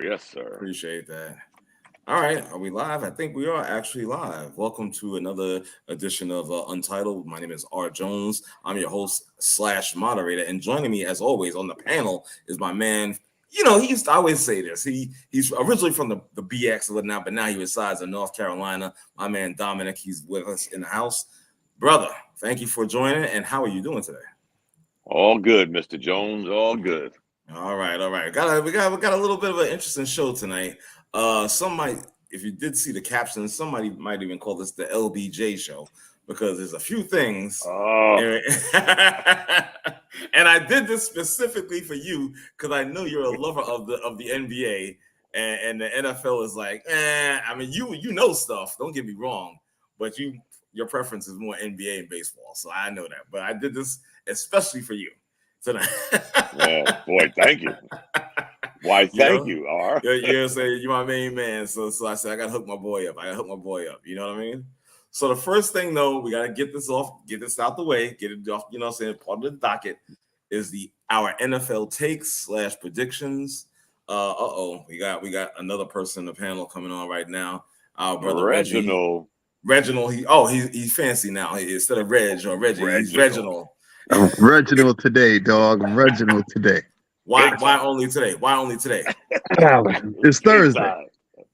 Yes, sir. Appreciate that. All right, are we live? I think we are actually live. Welcome to another edition of Untitled. My name is R. Jones. I'm your host slash moderator, and joining me as always on the panel is my man. You know, he used to always say this. He's originally from the BX or now, but now he resides in North Carolina. My man Dominic, he's with us in the house. Brother, thank you for joining. And how are you doing today? All good, Mr. Jones. All good. All right, all right. We got a little bit of an interesting show tonight. Some might, if you did see the caption, somebody might even call this the LBJ show because there's a few things. Oh, And I did this specifically for you because I know you're a lover of the NBA and the NFL is like, I mean, you know stuff. Don't get me wrong, but your preference is more NBA and baseball, so I know that. But I did this especially for you tonight. yeah, boy, thank you. Why, thank you, R. You're saying you're my main man. So I said I gotta hook my boy up. You know what I mean? So the first thing though, we gotta get this out the way, get it off, you know what I'm saying? Part of the docket is our NFL takes / predictions. We got another person in the panel coming on right now. Our brother Reginald. Reginald, he's fancy now. Instead of Reg or Reggie, he's Reginald. I'm Reginald today, dog. I'm Reginald today. Why only today? Why only today? It's Thursday.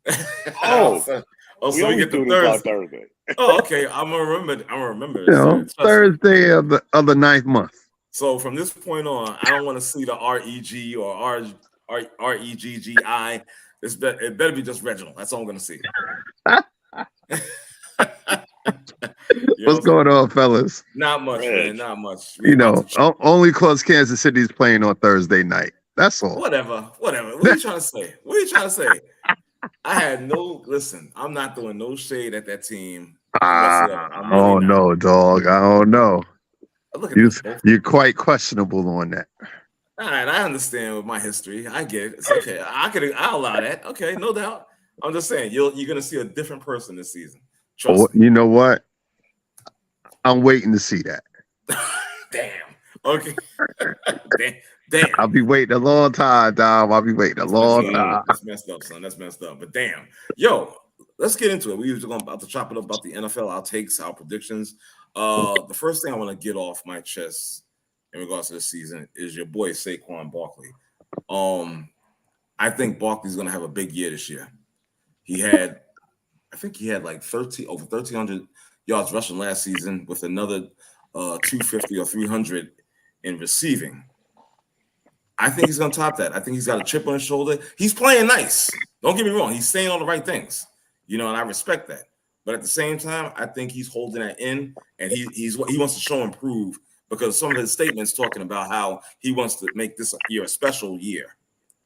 So we get the Thursday. Oh, okay. I'm gonna remember. You know, Thursday of the ninth month. So from this point on, I don't want to see the REG or REGGI. It better be just Reginald. That's all I'm gonna see. What's going on, fellas? Not much, man. Not much. You know, only because Kansas City's playing on Thursday night. That's all. Whatever. What are you trying to say? I had listen, I'm not throwing no shade at that team. Oh no, dog. I don't know. You're quite questionable on that. All right, I understand with my history. I get it. It's okay. I'll allow that. Okay, no doubt. I'm just saying you're gonna see a different person this season. Trust me. You know what? I'm waiting to see that. Damn. Okay. Damn. I'll be waiting a long time, Dom. I'll be waiting a long time. That's messed up, son. That's messed up. But damn. Yo, let's get into it. We usually about to chop it up about the NFL, our takes, our predictions. The first thing I want to get off my chest in regards to this season is your boy Saquon Barkley. I think Barkley's gonna have a big year this year. I think he had like over 1,300 yards rushing last season with another 250 or 300 in receiving. I think he's going to top that. I think he's got a chip on his shoulder. He's playing nice. Don't get me wrong. He's saying all the right things, you know, and I respect that. But at the same time, I think he's holding that in, and he wants to show and prove because some of his statements talking about how he wants to make this year a special year.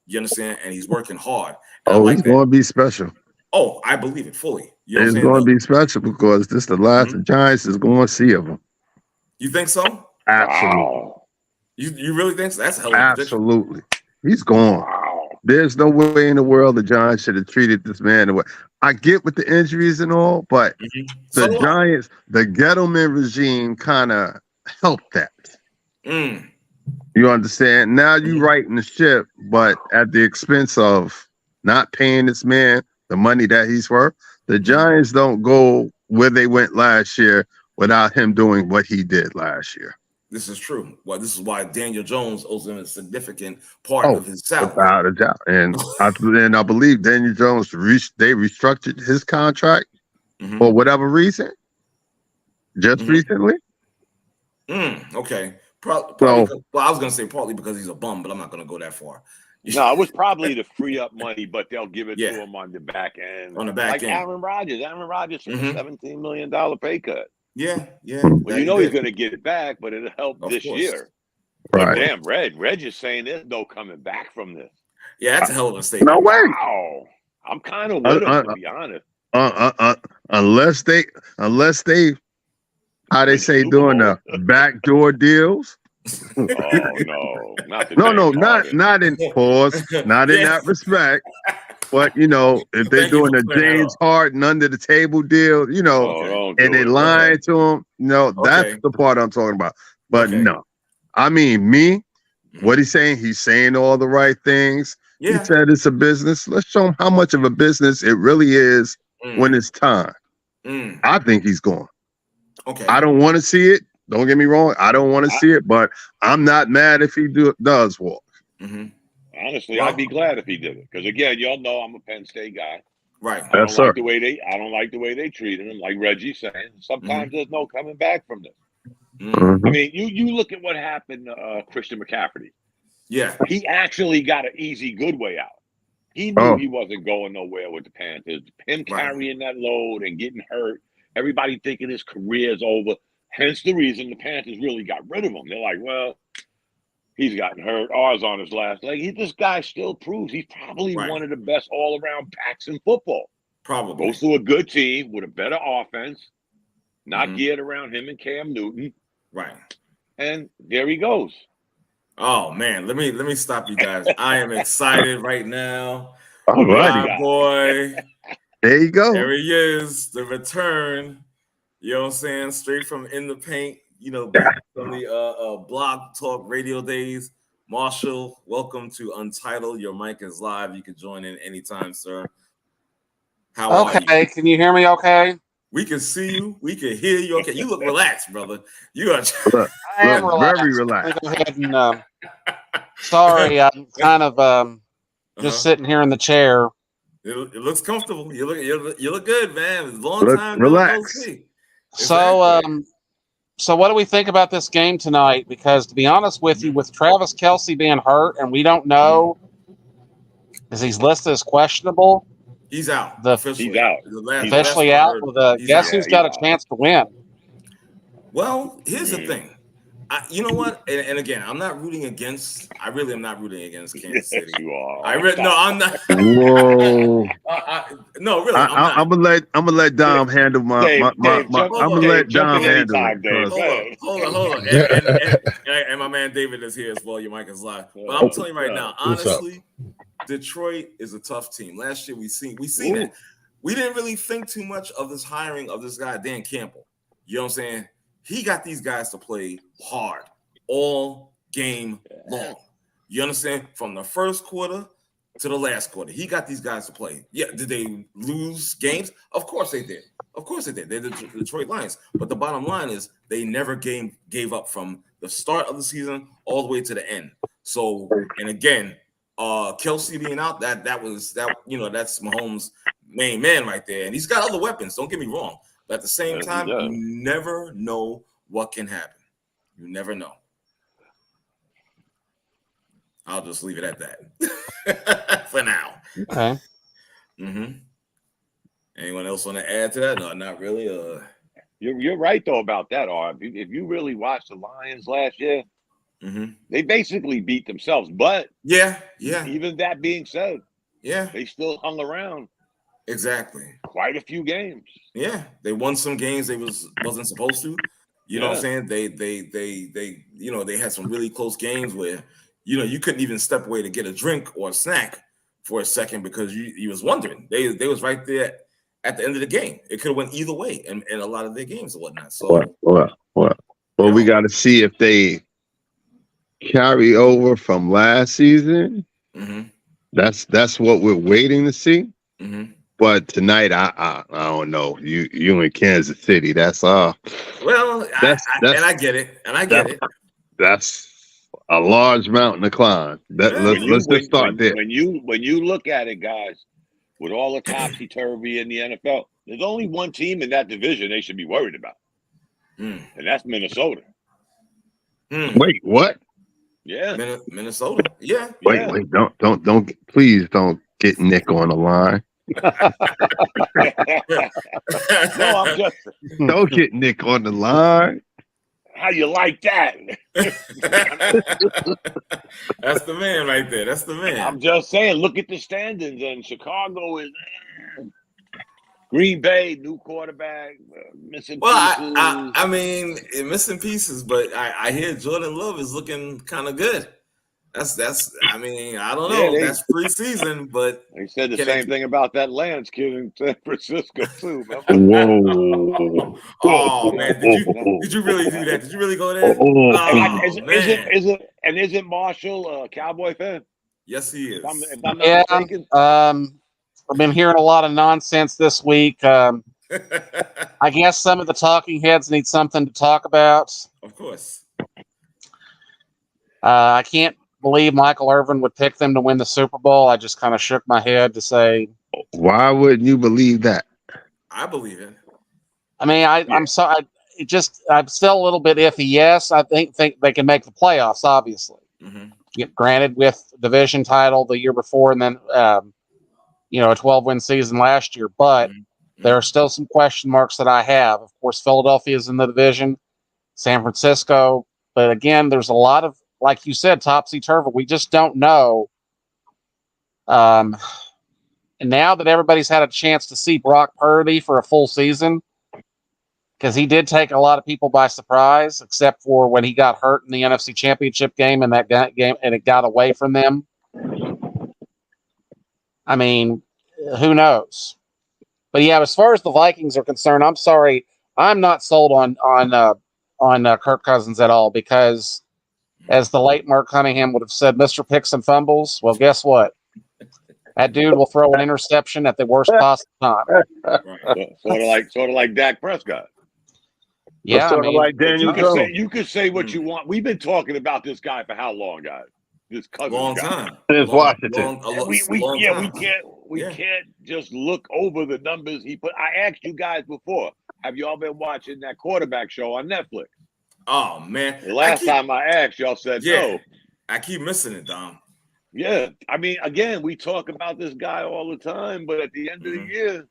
You understand? And he's working hard. He's going to be special. Oh, I believe it fully. You know it's going to be special because this is the last the Giants is going to see of him. You think so? Absolutely. Wow. You really think so? That's a hell of a absolutely. He's gone. Wow. There's no way in the world the Giants should have treated this man the way. I get with the injuries and all, but the Giants, the Gettleman regime kind of helped that. You understand? Now you righting the ship, but at the expense of not paying this man the money that he's worth. The Giants don't go where they went last year without him doing what he did last year. This is true. Well, this is why Daniel Jones owes him a significant part of his salary. Without a doubt. And I believe Daniel Jones they restructured his contract for whatever reason. Just recently. Okay. Well, I was going to say partly because he's a bum, but I'm not going to go that far. No, it was probably to free up money, but they'll give it to him on the back end. On the back end. Aaron Rodgers. Aaron Rodgers took a $17 million pay cut. Yeah. Well, you know he's going to get it back, but it'll help this year. Right. But damn, Reg is saying there's no coming back from this. Yeah, that's a hell of a statement. No way. Wow. I'm kind of with him, to be honest. Unless they, how they say, doing the backdoor deals. Oh no, not in pause, not in that respect. But you know, if they're doing a James Harden under the table deal, you know, and they lying to him, you know, that's the part I'm talking about. But no, I mean what he's saying all the right things. Yeah. He said it's a business. Let's show him how much of a business it really is when it's time. I think he's gone. Okay. I don't want to see it. Don't get me wrong. I don't want to see it, but I'm not mad if he does walk. Honestly, I'd be glad if he did it because again, y'all know I'm a Penn State guy. Right. I don't like the way they treated him. Like Reggie's saying, sometimes there's no coming back from this. I mean, you look at what happened to Christian McCaffrey. Yeah. He actually got an easy, good way out. He knew he wasn't going nowhere with the Panthers. Him carrying that load and getting hurt, everybody thinking his career's over. Hence the reason the Panthers really got rid of him. They're like, well, he's gotten hurt. Ours on his last leg. This guy still proves he's probably one of the best all-around backs in football. Probably. Goes to a good team with a better offense, not geared around him and Cam Newton. Right. And there he goes. Oh man, let me stop you guys. I am excited right now. All right, my boy. There you go. There he is, the return. You know what I'm saying? Straight from in the paint. You know, back from the blog talk radio days. Marshall, welcome to Untitled. Your mic is live. You can join in anytime, sir. How are you? Okay, can you hear me okay? We can see you. We can hear you. Okay, you look relaxed, brother. You are I am relaxed. Very relaxed. Go ahead and, sorry, I'm kind of just sitting here in the chair. It looks comfortable. You look good, man. It's a long time. Relax. So what do we think about this game tonight? Because to be honest with you, with Travis Kelce being hurt, and we don't know, because he's listed as questionable. He's out. He's out. Officially out. Guess who's got a chance to win? Well, here's the thing. You know what? And again, I'm not rooting against. I really am not rooting against Kansas City. You are. No, I'm not. Whoa. No, really. I'm gonna let Dom handle my. I'm gonna let Dom handle it. Hold on. And my man David is here as well. Your mic is live. But I'm telling you right now, honestly, Detroit is a tough team. Last year we seen it. We didn't really think too much of this hiring of this guy Dan Campbell. You know what I'm saying? He got these guys to play hard all game long. You understand? From the first quarter to the last quarter, he got these guys to play. Yeah, did they lose games? Of course they did. They're the Detroit Lions. But the bottom line is they never gave up from the start of the season all the way to the end. So, and again, Kelce being out, that's Mahomes' main man right there. And he's got other weapons, don't get me wrong. But at the same time, you never know what can happen. You never know. I'll just leave it at that for now. Okay. Anyone else want to add to that? No, not really. You're right though about that. If you really watched the Lions last year, they basically beat themselves. But yeah. Even that being said, they still hung around. Exactly. Quite a few games. Yeah, they won some games they wasn't supposed to. You know what I'm saying? They had some really close games where you couldn't even step away to get a drink or a snack for a second because you was wondering. They was right there at the end of the game. It could have went either way in a lot of their games and whatnot. So well, we got to see if they carry over from last season. That's what we're waiting to see. But tonight, I don't know. You in Kansas City. That's Well, I get it. That's a large mountain to climb. Let's just start there. When you look at it, guys, with all the topsy-turvy in the NFL, there's only one team in that division they should be worried about, and that's Minnesota. Wait, what? Yeah, Minnesota. Yeah. Wait, please don't get Nick on the line. No, I'm just. Don't get Nick on the line. How you like that? That's the man right there. That's the man. I'm just saying. Look at the standings, and Chicago is Green Bay, new quarterback, missing pieces. I mean, missing pieces, but I hear Jordan Love is looking kind of good. That's. I mean, I don't know. That's preseason, but they said the same thing about that Lance kid in San Francisco too. Whoa! Oh man, did you really do that? Did you really go there? Is it Marshall a Cowboy fan? Yes, he is. If I'm not mistaken. I've been hearing a lot of nonsense this week. I guess some of the talking heads need something to talk about. Of course. I can't believe Michael Irvin would pick them to win the Super Bowl. I just kind of shook my head to say, why wouldn't you believe that? I believe it. I mean, I'm sorry. I'm still a little bit iffy. Yes, I think they can make the playoffs, obviously. Mm-hmm. Granted, with division title the year before and then, a 12-win season last year. But there are still some question marks that I have. Of course, Philadelphia is in the division, San Francisco. But again, there's a lot of, like you said, topsy-turvy. We just don't know. And now that everybody's had a chance to see Brock Purdy for a full season, because he did take a lot of people by surprise, except for when he got hurt in the NFC Championship game and that game, and it got away from them. I mean, who knows? But yeah, as far as the Vikings are concerned, I'm sorry, I'm not sold on Kirk Cousins at all, because, as the late Mark Cunningham would have said, Mr. Picks and Fumbles. Well, guess what? That dude will throw an interception at the worst possible time. Sort of like Dak Prescott. Yeah, sort of like Daniel Jones. You could say what you want. We've been talking about this guy for how long, guys? This Cousins long guy. time. Since Washington. We can't just look over the numbers he put. I asked you guys before, have y'all been watching that quarterback show on Netflix? Oh man. The last time I asked, y'all said no. I keep missing it, Dom. Yeah. I mean, again, we talk about this guy all the time, but at the end of the year,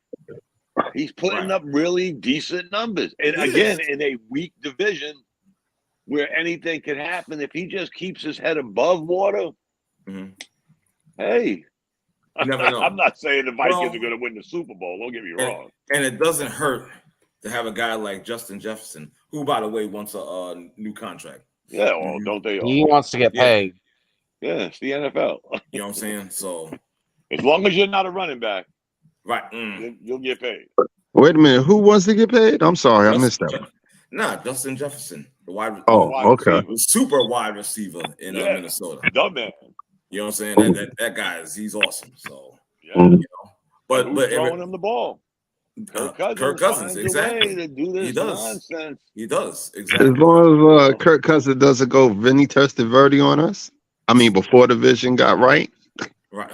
he's putting up really decent numbers. And again, in a weak division where anything can happen, if he just keeps his head above water, hey, you never know. I'm not saying the Vikings are going to win the Super Bowl. Don't get me wrong. And it doesn't hurt to have a guy like Justin Jefferson, who, by the way, wants a new contract. Yeah, well, don't they all? He wants to get paid. Yeah, it's the NFL. You know what I'm saying? So, as long as you're not a running back, right, you'll get paid. Wait a minute, who wants to get paid? I'm sorry, I missed that one. Nah, Justin Jefferson, the okay, super wide receiver in Minnesota. Dumb man. You know what I'm saying? That guy he's awesome. So, but throwing him the ball. Kirk Cousins, exactly. To do this nonsense. He does, exactly. As long as Kirk Cousins doesn't go Vinny Testaverde on us. I mean, before the vision got right. Right.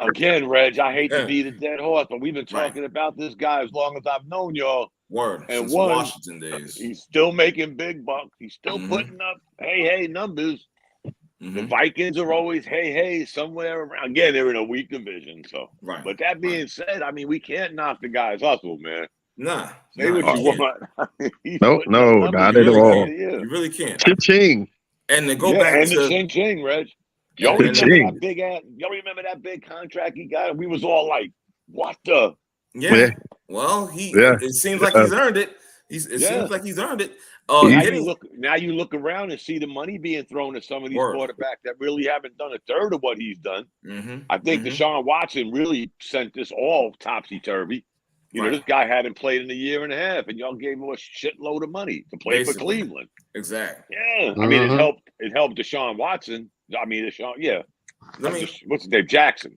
Again, Reg, I hate to be the dead horse, but we've been talking about this guy as long as I've known y'all. Word. And since Washington days. He's still making big bucks. He's still putting up hey numbers. The Vikings are always hey somewhere around. Again, they're in a weak division. So, but that being said, I mean, we can't knock the guy's hustle, man. Nah. Say what you want. No, not at all. You really can't. Cha-ching. And to go back to the ching, Reg. Y'all remember that big contract he got? We was all like, what the? Yeah. Well, it seems like he's earned it. It seems like he's earned it. Now you look around and see the money being thrown at some of these quarterbacks that really haven't done a third of what he's done. I think Deshaun Watson really sent this all topsy-turvy. You know, this guy hadn't played in a year and a half, and y'all gave him a shitload of money to play for Cleveland. Exactly. Yeah. I mean, it helped Deshaun Watson. I mean, what's his name? Jackson.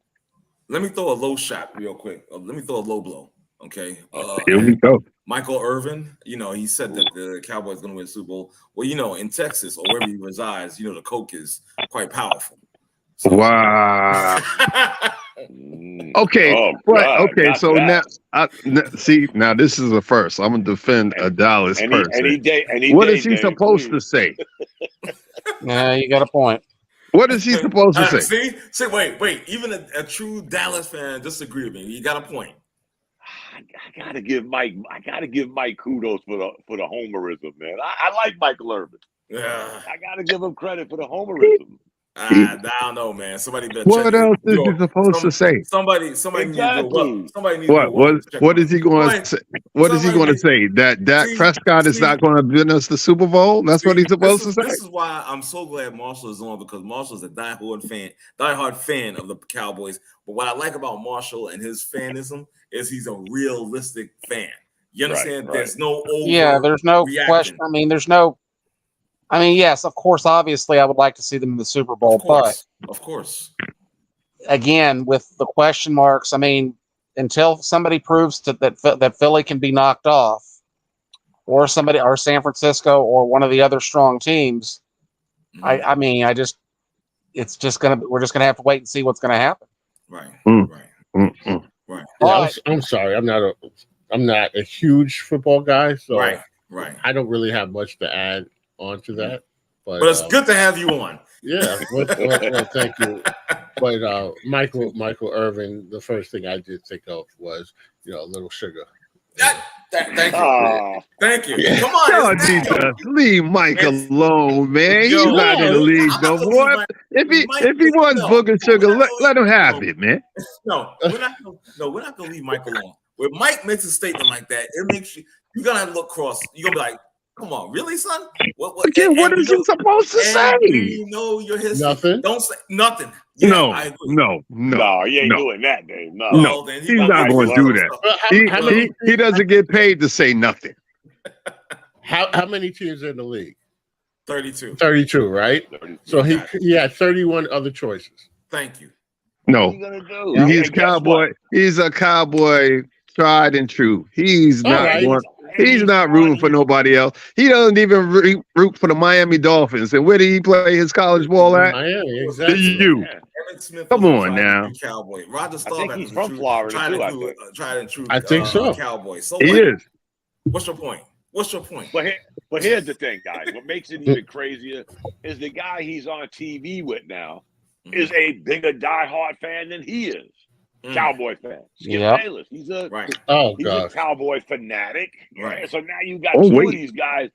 Let me throw a low shot real quick. Let me throw a low blow. Okay. Here we go. Michael Irvin, he said that the Cowboys going to win the Super Bowl. Well, in Texas or wherever he resides, the Coke is quite powerful. So. Wow. Okay. So now, now this is a first. I'm going to defend a Dallas person. What is he supposed to say? Yeah, you got a point. What is he supposed to say? See, wait. Even a true Dallas fan disagrees with me. You got a point. I gotta give Mike kudos for the homerism, man. I like Michael Irvin. Yeah. I gotta give him credit for the homerism. I don't know, man. Somebody better what else is he supposed to say? Somebody exactly. needs to what is he going to say? What is he going to say? That Dak Prescott is not going to win us the Super Bowl? That's what he's supposed to say. This is why I'm so glad Marshall is on, because Marshall's a diehard fan of the Cowboys. But what I like about Marshall and his fanism is he's a realistic fan. You understand? There's no there's no question. I mean, there's no I mean, yes, of course, obviously, I would like to see them in the Super Bowl, of course. Again, with the question marks, I mean, until somebody proves that Philly can be knocked off, or San Francisco, or one of the other strong teams, I mean, we're just gonna have to wait and see what's gonna happen. Right. Yeah, I'm sorry, I'm not a huge football guy, so right. I don't really have much to add on to that. But it's good to have you on. Yeah, well, thank you. But Michael Irvin, the first thing I did think of was, Little Sugar. Thank you. Thank you. Come on. Leave Mike alone, man. He's not in the league no more. If he wants Booger Sugar, let him have it, man. No, we're not gonna leave Mike alone. When Mike makes a statement like that, it makes you're gonna look cross. You're gonna be like, come on, really, son? What is he supposed to say? You know your history. Nothing. Don't say nothing. Yeah, no, he ain't doing that, Dave. No, then he's not going to do that. He doesn't get paid to say nothing. How many teams are in the league? 32. 32, right? 32. So he had 31 other choices. Thank you. No, what are you gonna do? He's cowboy. He's a cowboy, tried and true. He's not one. He's not rooting for nobody else. He doesn't even root for the Miami Dolphins. And where did he play his college ball at? Miami, exactly. You. Come on now. Cowboy. Roger Staubach, I think he's from Florida too. Tried and true. I think so. Cowboy. So he is. What's your point? But here's the thing, guys. What makes it even crazier is the guy he's on TV with now is a bigger diehard fan than he is. Cowboy fan. Skip Bayless. He's a a Cowboy fanatic. Right. So now you got two of these guys,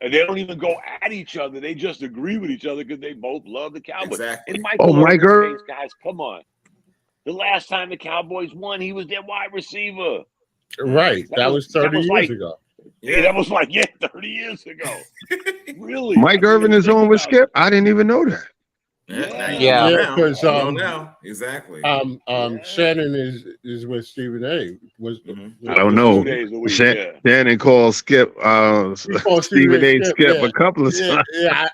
and they don't even go at each other. They just agree with each other because they both love the Cowboys. Exactly. And Michael, guys, come on. The last time the Cowboys won, he was their wide receiver. Right. That was 30 years ago. Yeah, that was 30 years ago. Really? Mike Irvin is on with Skip? I didn't even know that. Yeah, because now exactly. Shannon is with Stephen A. I don't know. Shannon called Skip. Stephen A. Skip a couple of times. Yeah,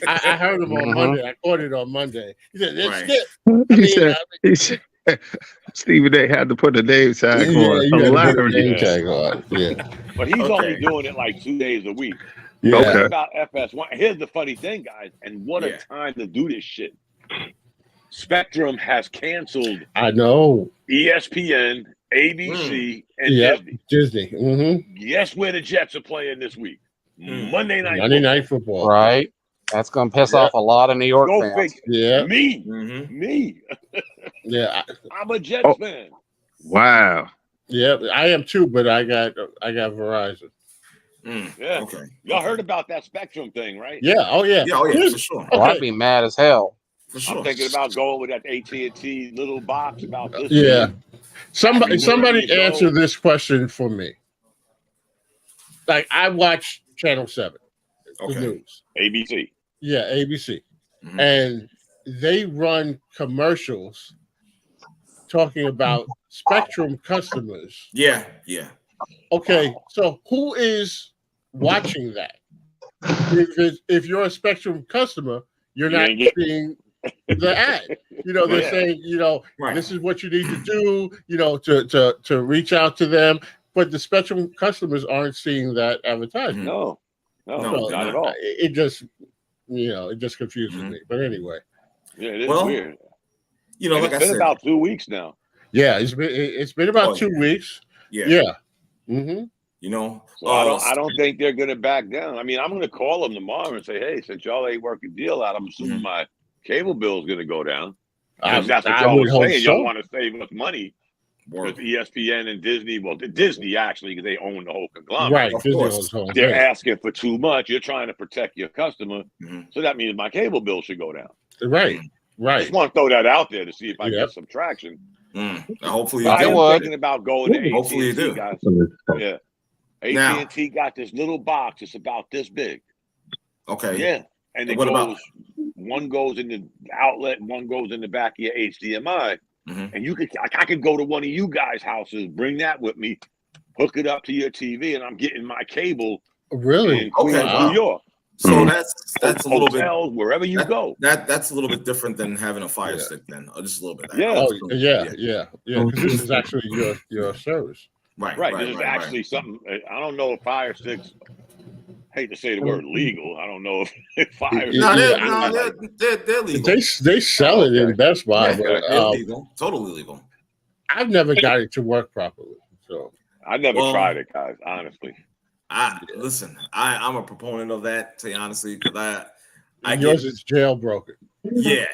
I heard him on Monday. I caught it on Monday. He said, Skip. He said Stephen A. had to put a name tag on. Yeah, but he's only doing it 2 days a week. Yeah. Okay. About FS1. Here's the funny thing, guys, and what a time to do this shit. Spectrum has canceled. I know. ESPN, ABC, and Disney. Mm-hmm. Guess where the Jets are playing this week? Monday night football. Right. That's going to piss off a lot of New York fans. Yeah. Me. Yeah. I'm a Jets fan. Wow. Yeah, I am too, but I got Verizon. Yeah. Okay. Y'all heard about that Spectrum thing, right? Yeah. Oh yeah. Yeah, for sure. Well, I'd be mad as hell. For sure. I'm thinking about going with that AT&T little box about this. Yeah. Somebody answer this question for me. I watch Channel 7, the news. ABC. Yeah, ABC. Mm-hmm. And they run commercials talking about Spectrum customers. Yeah. Okay, so who is watching that? If you're a Spectrum customer, you're not seeing the ad. They're saying, this is what you need to do, to reach out to them. But the Spectrum customers aren't seeing that advertisement. No, not at all. It just, it just confuses me. But anyway. Yeah, it is weird. It's been about 2 weeks now. Yeah, it's been about 2 weeks. Yeah. Mm-hmm. So I don't think they're going to back down. I mean, I'm going to call them tomorrow and say, hey, since y'all ain't working deal out, I'm assuming my cable bill is going to go down. Because that's what y'all were saying. Y'all want to save us money. Because ESPN and Disney, Disney actually, because they own the whole conglomerate. Right. Of course. They're asking for too much. You're trying to protect your customer. So that means my cable bill should go down. Right. I just want to throw that out there to see if I get some traction. Hopefully, I am thinking about going to AT&T. Hopefully, you do. Guys. Yeah. AT&T got this little box. It's about this big. Okay. Yeah. And one goes in the outlet, and one goes in the back of your HDMI. And I could go to one of you guys' houses, bring that with me, hook it up to your TV, and I'm getting my cable. Really? In Queens, New York. So that's a little bit wherever you go. That's a little bit different than having a Fire Stick, then, or just a little bit. Yeah. Because this is actually your service. Right. This is actually something. I don't know if Fire Sticks. Hate to say the word legal. I don't know if Fire. They're legal. They sell it in Best Buy, but they're legal, totally legal. I've never got it to work properly, so I never tried it, guys. Honestly. Listen, I'm a proponent of that, to be honestly, because yours is jailbroken. Yeah,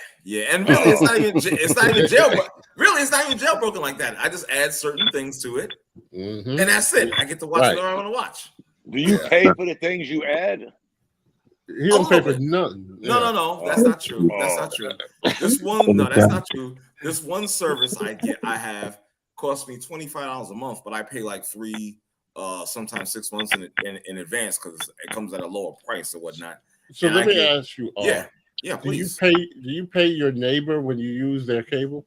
and really, it's not even jailbroken. Really, it's not even jailbroken like that. I just add certain things to it, and that's it. I get to watch whatever I want to watch. Do you pay for the things you add? You don't pay for nothing. No, that's not true. That's not true. That's not true. This one service I have costs me $25 a month, but I pay like 3. Sometimes 6 months in advance because it comes at a lower price or whatnot. So let me ask you, please. Do you pay your neighbor when you use their cable?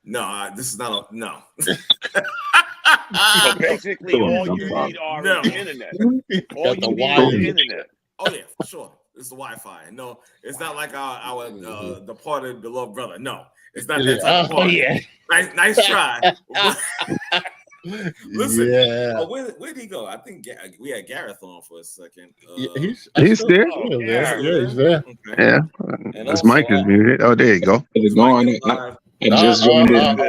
No, this is not a no. So basically, all you need are the internet. All you need is the internet. Oh yeah, for sure. It's the Wi-Fi. No, it's not like our departed beloved brother. No, it's not that type of party. Yeah. Nice try. Listen, where'd he go? I think we had Gareth on for a second. He's there. Yeah, he's there. Okay. Yeah, his mic is muted. Oh, there you go. It's going. I just joined in.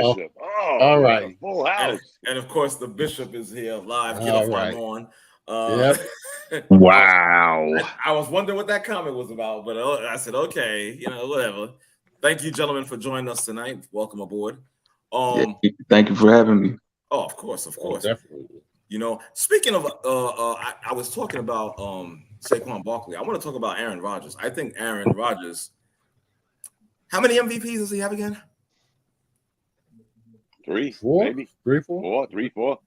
All right. Full house. And of course, the bishop is here live. Get off my lawn. Wow. I was wondering what that comment was about, but I said, okay, whatever. Thank you, gentlemen, for joining us tonight. Welcome aboard. Thank you for having me. Oh, of course. Definitely. Speaking of, I was talking about Saquon Barkley. I want to talk about Aaron Rodgers. I think Aaron Rodgers. How many MVPs does he have again? 3, 4, maybe 3, 4, 3, 4.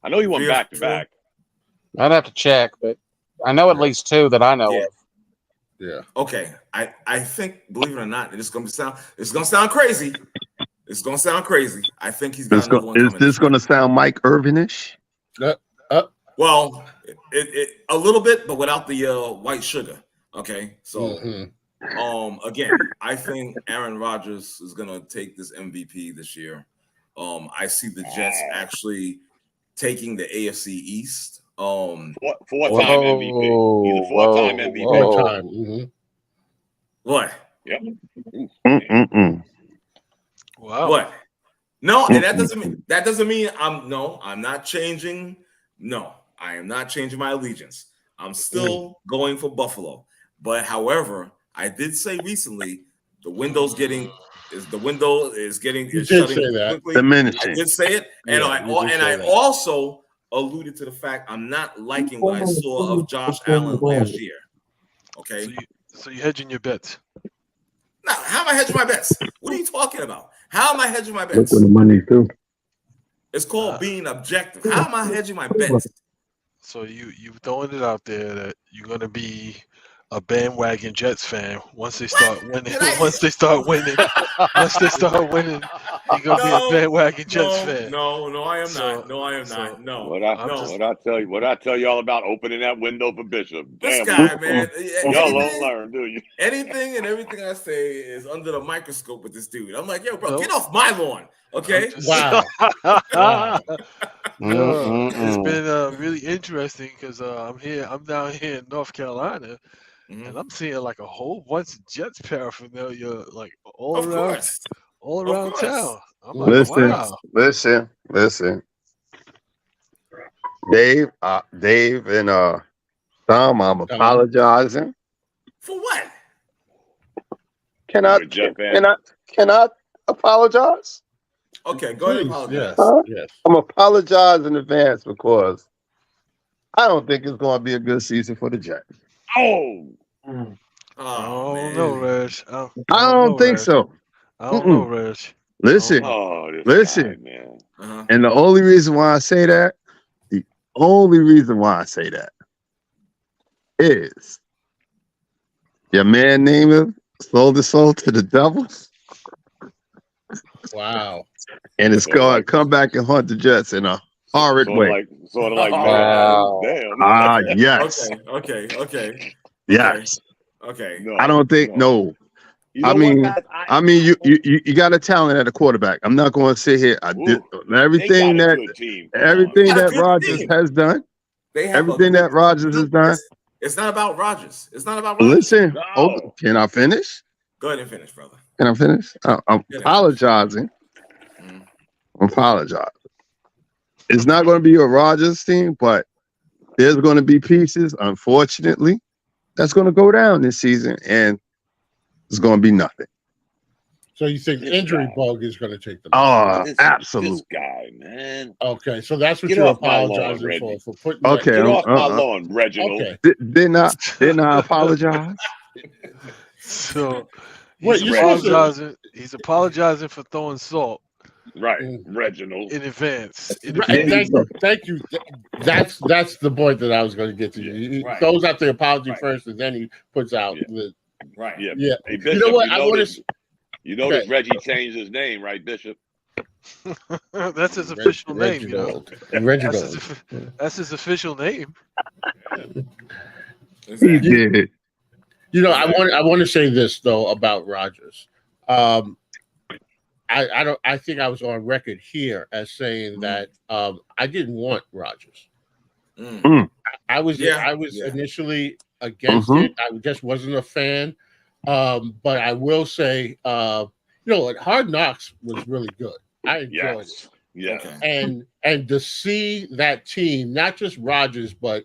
I know he went back to back. I'd have to check, but I know at least 2 that I know of. Yeah. Okay. I think, believe it or not, it's gonna sound crazy. It's gonna sound crazy. I think he's got another one coming. Is this gonna sound Mike Irvin-ish? Well, it a little bit, but without the white sugar. Okay, so again, I think Aaron Rodgers is gonna take this MVP this year. I see the Jets actually taking the AFC East. Four-time MVP. He's a 4-time MVP. 4-time. What? Yep. Wow. What? No, and that doesn't mean I'm not changing. No, I am not changing my allegiance. I'm still going for Buffalo. But however, I did say recently the window is shutting quickly. Diminishing. I did say it, and I also alluded to the fact I'm not liking what I saw of Josh Allen last year. Okay, so you're hedging your bets. No, how am I hedging my bets? What are you talking about? How am I hedging my bets? The money too. It's called being objective. How am I hedging my bets? So you throwing it out there that you're gonna be a bandwagon Jets fan once they start winning. Once they start winning, you're gonna be a bandwagon Jets fan. No, I am not. No, I am not. No. What I tell you all about opening that window for Bishop. This Damn, guy, man. Y'all don't learn, do you? Anything and everything I say is under the microscope with this dude. I'm like, yo, bro, get off my lawn. Okay. Wow. It's been really interesting because I'm down here in North Carolina. And I'm seeing like a whole bunch of Jets paraphernalia, like all around town. I'm like, wow. Listen. Dave and Tom, I'm apologizing. For what? Can I apologize? Okay, go ahead and apologize. Yes. I'm apologizing in advance because I don't think it's going to be a good season for the Jets. Oh, no, Reg. I don't think so. I don't know, Reg. Listen, guy, man. And the only reason why I say that is your man Namath sold his soul to the devil. Wow. And it's going to come back and haunt the Jets in a horrid way. Sort of like, wow. Damn. Yes. Okay. Yes. Okay. No, I don't think no. You know I mean, what, you got a talent at a quarterback. I'm not going to sit here. I did everything they got a that good team. Come everything on, that Good Rodgers team. has done. They have Everything that Rodgers has done. It's not about Rodgers. It's not about Rodgers. Listen, No. can I finish? Go ahead and finish, brother. Can I finish? I'm apologizing. I'm apologizing. It's not going to be a Rodgers team, but there's going to be pieces, unfortunately, that's going to go down this season, and it's going to be nothing. So you think injury bug is going to take them? Oh, absolutely. This guy, man. Okay, so that's what Get you're off my lawn, apologizing Reggie. for putting. Okay, Get off my lawn, Reginald. Okay. Didn't I apologize? So Wait, he's apologizing for throwing salt. Right, Reginald. In advance. Thank you. That's the point that I was going to get to. He throws out the apology first, and then he puts out the. Right. Yeah. Hey, Bishop, you know what? I want to. You notice Reggie changed his name, right, Bishop? That's his official name. You know? Reginald. That's his official name. He did. You know, I want to say this though about Rodgers. I think I was on record here as saying that I didn't want Rodgers. I was initially against it. I just wasn't a fan. But I will say, Hard Knocks was really good. I enjoyed it. Yeah. And to see that team, not just Rodgers, but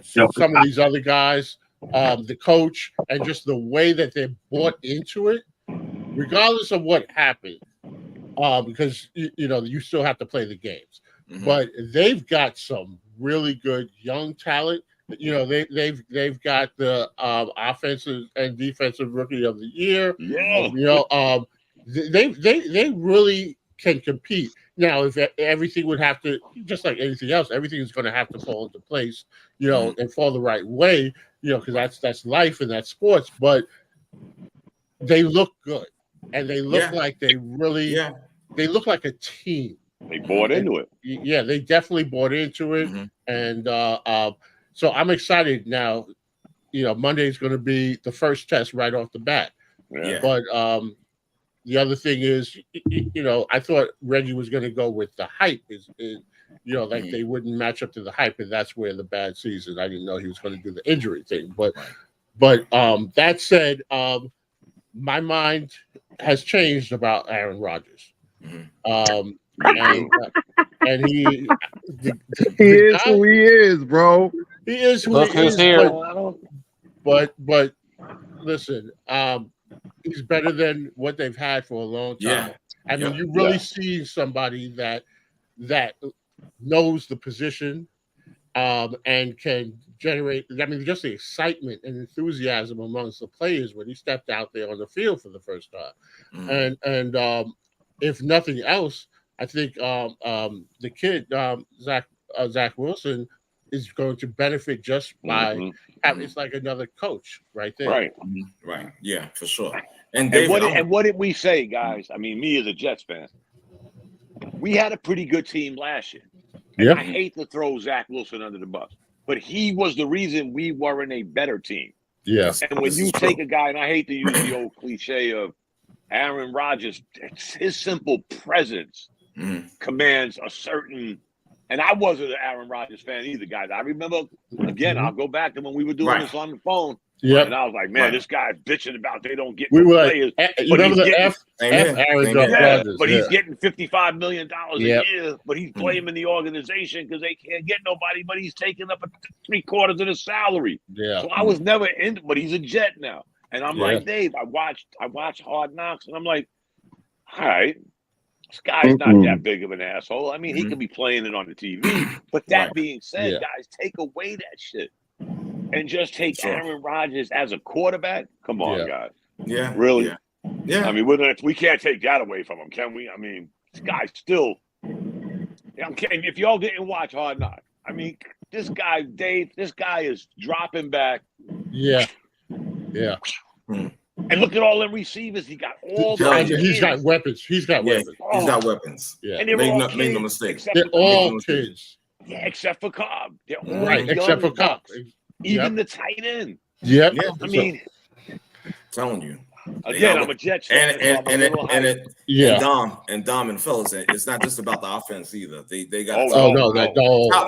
some of these other guys, the coach, and just the way that they bought into it, regardless of what happened, because you still have to play the games. But they've got some really good young talent. They've got the offensive and defensive rookie of the year. Yeah. They really can compete. Now, if everything would have to, just like anything else, everything is going to have to fall into place, and fall the right way, because that's life and that's sports. But they look good, and they look like they really, they look like a team. They bought into it. Yeah, they definitely bought into it, and so I'm excited now. Monday is going to be the first test right off the bat. Yeah. But the other thing is, I thought Reggie was going to go with the hype. They wouldn't match up to the hype, and that's where the bad season. I didn't know he was going to do the injury thing. But that said, my mind has changed about Aaron Rodgers. And he is who he is, bro. He is who he is. But listen, he's better than what they've had for a long time. I mean, you really see somebody that knows the position and can generate. I mean, just the excitement and enthusiasm amongst the players when he stepped out there on the field for the first time. And if nothing else, I think the kid Zach Wilson is going to benefit just by having. It's like another coach right there. Right. Yeah, for sure. And what did we say, guys? I mean, me as a Jets fan, we had a pretty good team last year. And I hate to throw Zach Wilson under the bus, but he was the reason we weren't a better team. Yes. And when you take a guy, and I hate to use the old cliche of Aaron Rodgers, his simple presence commands a certain. And I wasn't an Aaron Rodgers fan either, guys. I remember, again, I'll go back to when we were doing this on the phone. Yeah. And I was like, man, this guy's bitching about they don't get players. Remember the F Aaron Rodgers. But he's getting $55 million a year, but he's blaming the organization because they can't get nobody, but he's taking up 3/4 of the salary. Yeah. So I was never in, but he's a Jet now. And I'm like, Dave, I watched Hard Knocks, and I'm like, all right, this guy's not that big of an asshole. I mean, he could be playing it on the TV. But that being said, guys, take away that shit and just take Aaron Rodgers as a quarterback. Come on, guys. Yeah. Really? Yeah. I mean, we can't take that away from him, can we? I mean, this guy's still. If y'all didn't watch Hard Knocks, I mean, this guy, Dave, this guy is dropping back. Yeah. Yeah. And look at all them receivers. He got all He's got weapons. He's got weapons. He's got weapons. Yeah. And make no mistake. They're all kids. Yeah, except for Cobb. They're all right, except for Cobb. Even the tight end. Yep. Yeah, I mean, telling you. again, I'm a Jets fan. And Dom and fellas, it's not just about the offense either. They got top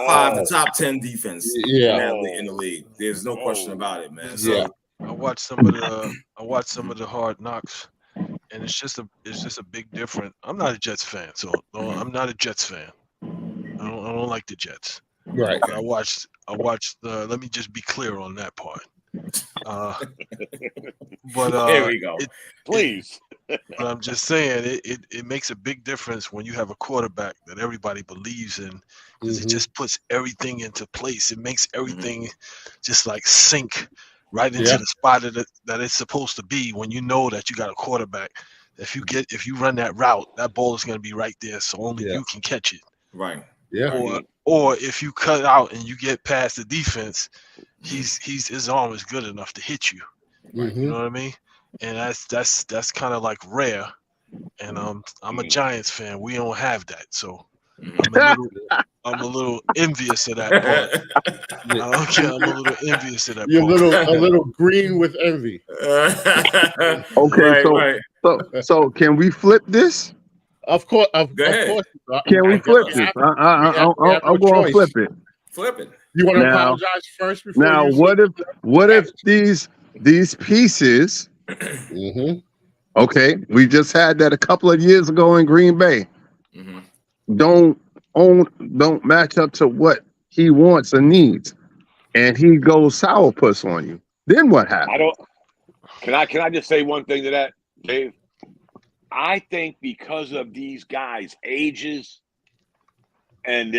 5 to top 10 defense in the league. There's no question about it, man. So I watched some of the Hard Knocks, and it's just a big difference. I'm not a Jets fan, so I'm not a Jets fan. I don't like the Jets. Right. I watched the. Let me just be clear on that part. But here we go. Please. But I'm just saying it makes a big difference when you have a quarterback that everybody believes in, because it just puts everything into place. It makes everything just like sink right into the spot that it's supposed to be when you know that you got a quarterback. If you run that route, that ball is going to be right there, so only you can catch it. Right. Yeah. Or if you cut out and you get past the defense, his arm is good enough to hit you. Mm-hmm. You know what I mean? And that's kind of like rare. And I'm a Giants fan. We don't have that, so I'm a little envious of that part. Okay, I'm a little envious of that You're part. a little green with envy. Okay, so can we flip this? Of course, of course. Can we flip this? I'll go and flip it. Flip it. You want to apologize first before now you what if these pieces okay, we just had that a couple of years ago in Green Bay, don't match up to what he wants and needs, and he goes sourpuss on you, then what happens? Can I just say one thing to that, Dave? I think because of these guys' ages and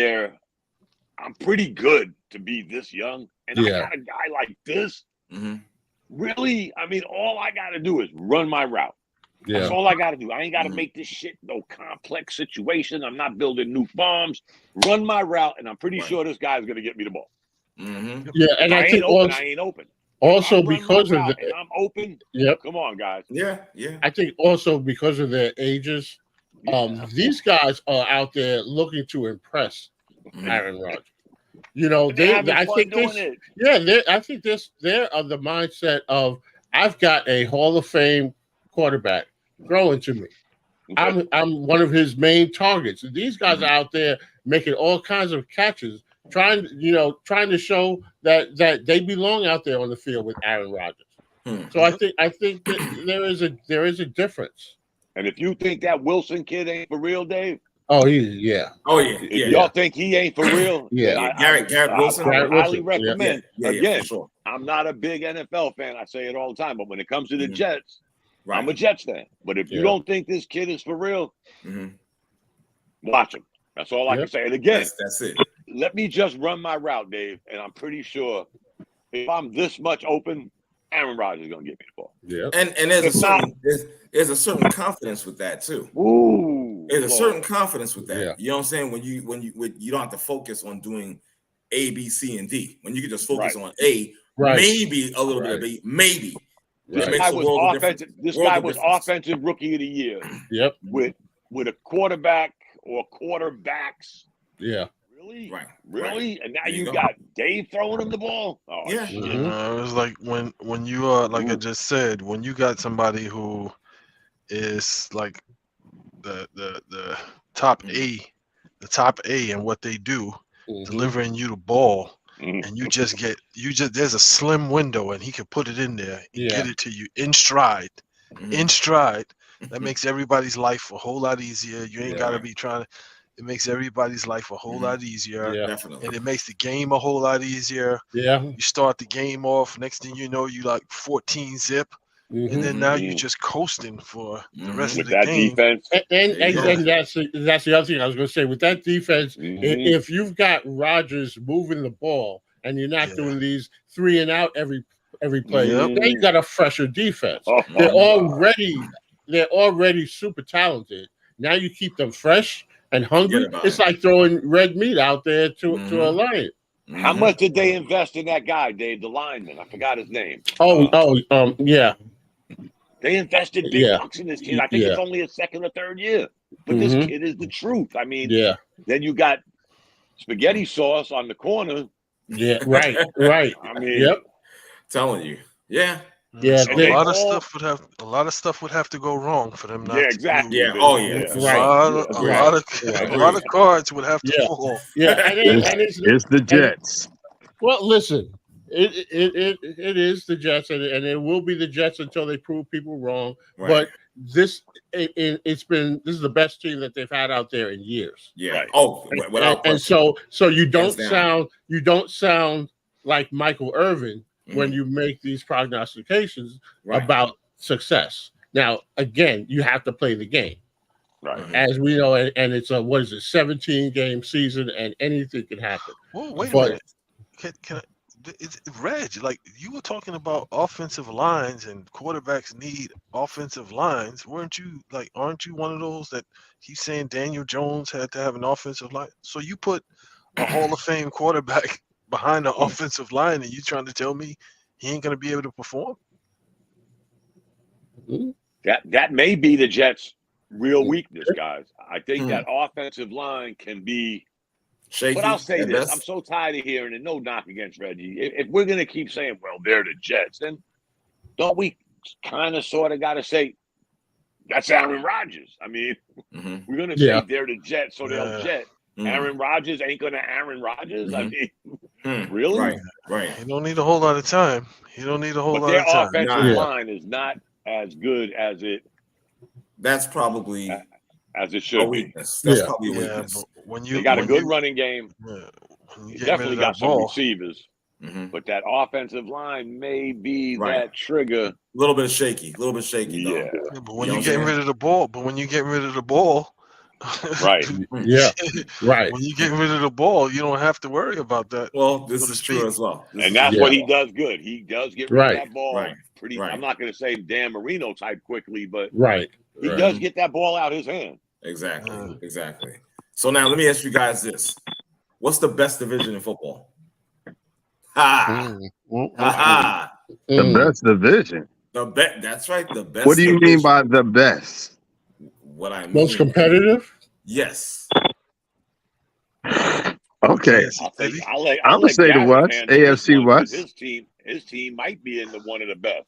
I'm pretty good to be this young, and I got a guy like this. Really, I mean, all I got to do is run my route. Yeah. That's all I got to do. I ain't got to make this shit no complex situation. I'm not building new farms. Run my route, and I'm pretty sure this guy's going to get me the ball. Yeah, and I think I ain't open. Also, because of that, I'm open. Yep. Come on, guys. Yeah. I think also because of their ages, these guys are out there looking to impress Aaron Rodgers. You know, they're of the mindset of, I've got a Hall of Fame quarterback throwing to me. Okay. I'm one of his main targets. And these guys are out there making all kinds of catches, trying to show that they belong out there on the field with Aaron Rodgers. So I think that there is a difference. And if you think that Wilson kid ain't for real, Dave. Oh yeah. If y'all think he ain't for real, Garrett Wilson. I highly recommend. Again, sure. I'm not a big NFL fan. I say it all the time, but when it comes to the Jets, I'm a Jets fan. But if you don't think this kid is for real, watch him. That's all I can say. And again, that's it. Let me just run my route, Dave, and I'm pretty sure if I'm this much open, Aaron Rodgers is gonna get me the ball. Yeah, and there's a certain confidence with that too. Ooh, there's a certain confidence with that. Yeah. You know what I'm saying? When you don't have to focus on doing A, B, C, and D. When you can just focus on A, maybe a little bit of B, maybe. This guy was offensive rookie of the year. Yep. With a quarterback or quarterbacks. Yeah. Really? And now you got Dave throwing him the ball? Oh, yeah. You know, it's like when you are, like I just said, when you got somebody who is like the top A and what they do, delivering you the ball, and there's a slim window and he can put it in there and get it to you in stride. That makes everybody's life a whole lot easier. You ain't gotta be trying to. It makes everybody's life a whole lot easier. Yeah, definitely. And it makes the game a whole lot easier. Yeah. You start the game off. Next thing you know, you like 14 zip. And then now you're just coasting for the rest of the game. Defense. And that's the other thing I was going to say. With that defense, if you've got Rodgers moving the ball and you're not doing these 3 and out every play, then you got a fresher defense. They're already super talented. Now you keep them fresh and hungry. It's like throwing red meat out there to a lion. How much did they invest in that guy, Dave, the lineman? I forgot his name. Yeah. They invested big bucks in this kid. I think it's only his second or third year. But this kid is the truth. I mean, then you got spaghetti sauce on the corner. Yeah, right. I mean, Telling you, yeah. Yeah, So a lot of stuff would have to go wrong for them not to exactly. Yeah. Oh yeah. For Right. sure. A lot of cards would have to fall. Yeah, It's the Jets. Well, listen, it is the Jets, and it will be the Jets until they prove people wrong. Right. But this is the best team that they've had out there in years. Yeah. Right. Oh, and so you don't sound like Michael Irvin when you make these prognostications about success. Now, again, you have to play the game. Right. As we know, and it's a 17-game season, and anything can happen. Well, wait a minute. Reg, like you were talking about offensive lines and quarterbacks need offensive lines. Aren't you one of those that keep saying Daniel Jones had to have an offensive line? So you put a Hall of Fame quarterback behind the offensive line, and you trying to tell me he ain't going to be able to perform? That may be the Jets' real weakness, guys. I think that offensive line can be shaky. But I'll say this: I'm so tired of hearing it. No knock against Reggie. If we're going to keep saying, "Well, they're the Jets," then don't we kind of sort of got to say that's Aaron Rodgers? I mean, we're going to say they're the Jets, so they'll Jet. Aaron Rodgers ain't going to Aaron Rodgers. I mean, really? Right. You don't need a whole lot of time. But their offensive line is not as good as it. That's probably as it should be. That's probably a weakness. They got a good running game. You definitely got some receivers. But that offensive line may be that trigger. A little bit shaky. Yeah. But when you're getting rid of the ball, right. Yeah. Right. When you get rid of the ball, you don't have to worry about that. Well, this is true as well. And that's what he does good. He does get rid of that ball pretty. Right. I'm not going to say Dan Marino type quickly, but he does get that ball out his hand. Exactly. So now let me ask you guys this: what's the best division in football? The best division. That's right. The best. What do you mean by the best? What I mean, most competitive? Yes. Okay. I'm gonna say the West, AFC West. His team might be in one of the best.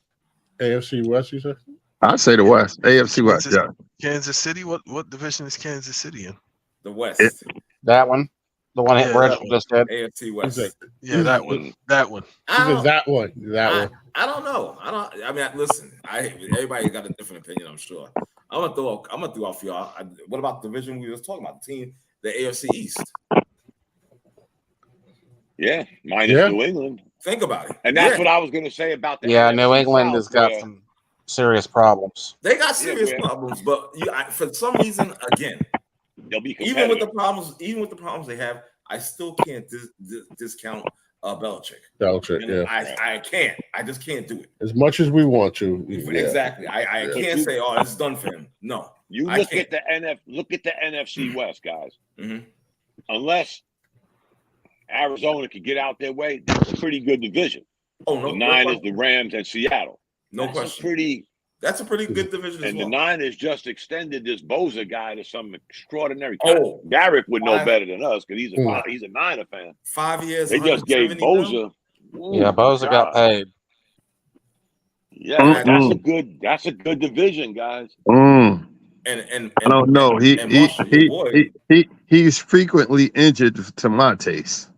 AFC West, you said? I say the West, AFC West. Yeah. Kansas City. What division is Kansas City in? The West. That one. The one Reg just did. AFC West. That one. That one. That one. I don't know. I mean, listen. Everybody got a different opinion. I'm sure. I'm gonna throw out for y'all. What about the division we was talking about? The team, the AFC East. Yeah, minus New England. Think about it. And that's what I was going to say about that. Yeah, New England has got some serious problems. They got serious problems, but for some reason, again, they'll be even with the problems they have, I still can't discount Belichick. I can't. I just can't do it. As much as we want to. Exactly. I can't say, "Oh, it's done for him." No. You look at the NFC West, guys. Unless Arizona could get out their way, that's a pretty good division. Oh no. The Niners, the Rams, and Seattle. No question. That's a pretty good division as well. And the Niners just extended this Bosa guy to some extraordinary. Barrett would know better than us because he's a Niner fan. 5 years. They just gave Bosa. Bosa got paid. Yeah, that's a good division, guys. And I don't know. He's frequently injured to my taste.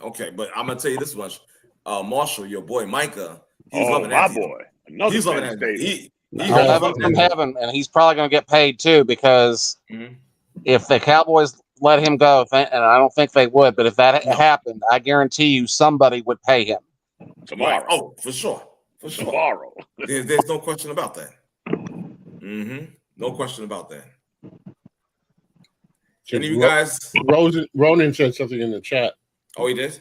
Okay, but I'm gonna tell you this much. Marshall, your boy Micah, he's loving my that. boy. He's loving that. He's heaven from heaven, and he's probably going to get paid too because if the Cowboys let him go, and I don't think they would, but if that happened, I guarantee you somebody would pay him tomorrow. Oh, for sure. Tomorrow. There's no question about that. No question about that. Any of you guys? Ronan said something in the chat. Oh, he did?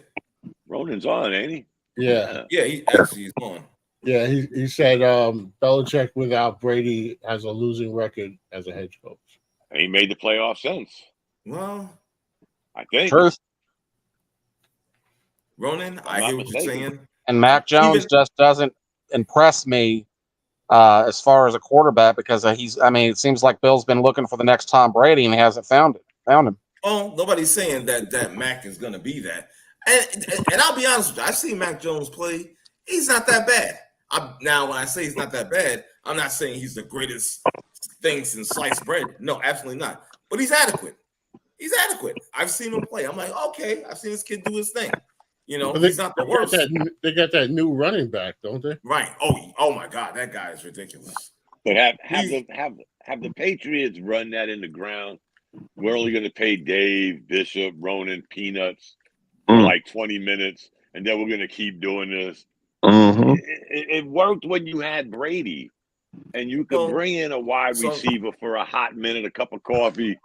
Ronan's on, ain't he? Yeah. Yeah, he's on. Yeah, he said Belichick without Brady has a losing record as a head coach. And he made the playoffs since. Well, I think. Truth. Ronan, I hear what you're saying. And Mac Jones just doesn't impress me as far as a quarterback because it seems like Bill's been looking for the next Tom Brady and he hasn't found him. Oh, nobody's saying that Mac is going to be that. And I'll be honest with you, I've seen Mac Jones play, he's not that bad. Now, when I say he's not that bad, I'm not saying he's the greatest thing since sliced bread. No, absolutely not. But he's adequate. He's adequate. I've seen him play. I'm like, okay, I've seen this kid do his thing. He's not the worst. They got that new running back, don't they? Right. Oh my God, that guy is ridiculous. But have the Patriots run that in the ground. We're only going to pay Dave, Bishop, Ronan, Peanuts for like 20 minutes, and then we're going to keep doing this. Mm-hmm. It worked when you had Brady, and you could bring in a wide receiver for a hot minute, a cup of coffee.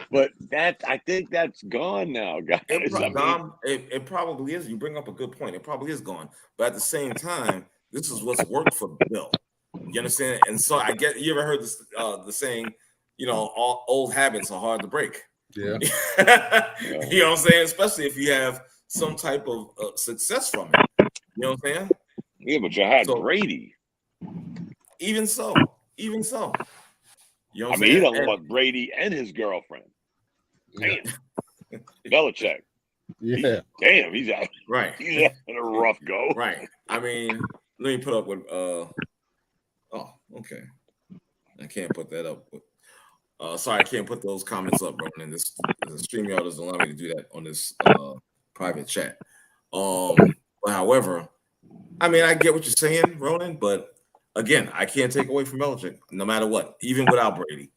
But I think that's gone now, guys. It probably is. You bring up a good point. It probably is gone. But at the same time, this is what's worked for Bill. You understand? And so you ever heard this, the saying, all old habits are hard to break. Yeah. You know what I'm saying? Especially if you have some type of success from it. You know what I'm saying? Yeah, but you had Brady. Even so. You know what I'm saying? He don't want Brady and his girlfriend. Damn. Belichick. Yeah. Damn, he's out. Right. He's having a rough go. Right. Let me put up with okay. I can't put that up. Sorry, I can't put those comments up, Ronan. This StreamYard doesn't allow me to do that on this private chat. But however, I get what you're saying, Ronan, but again, I can't take away from Belichick, no matter what, even without Brady.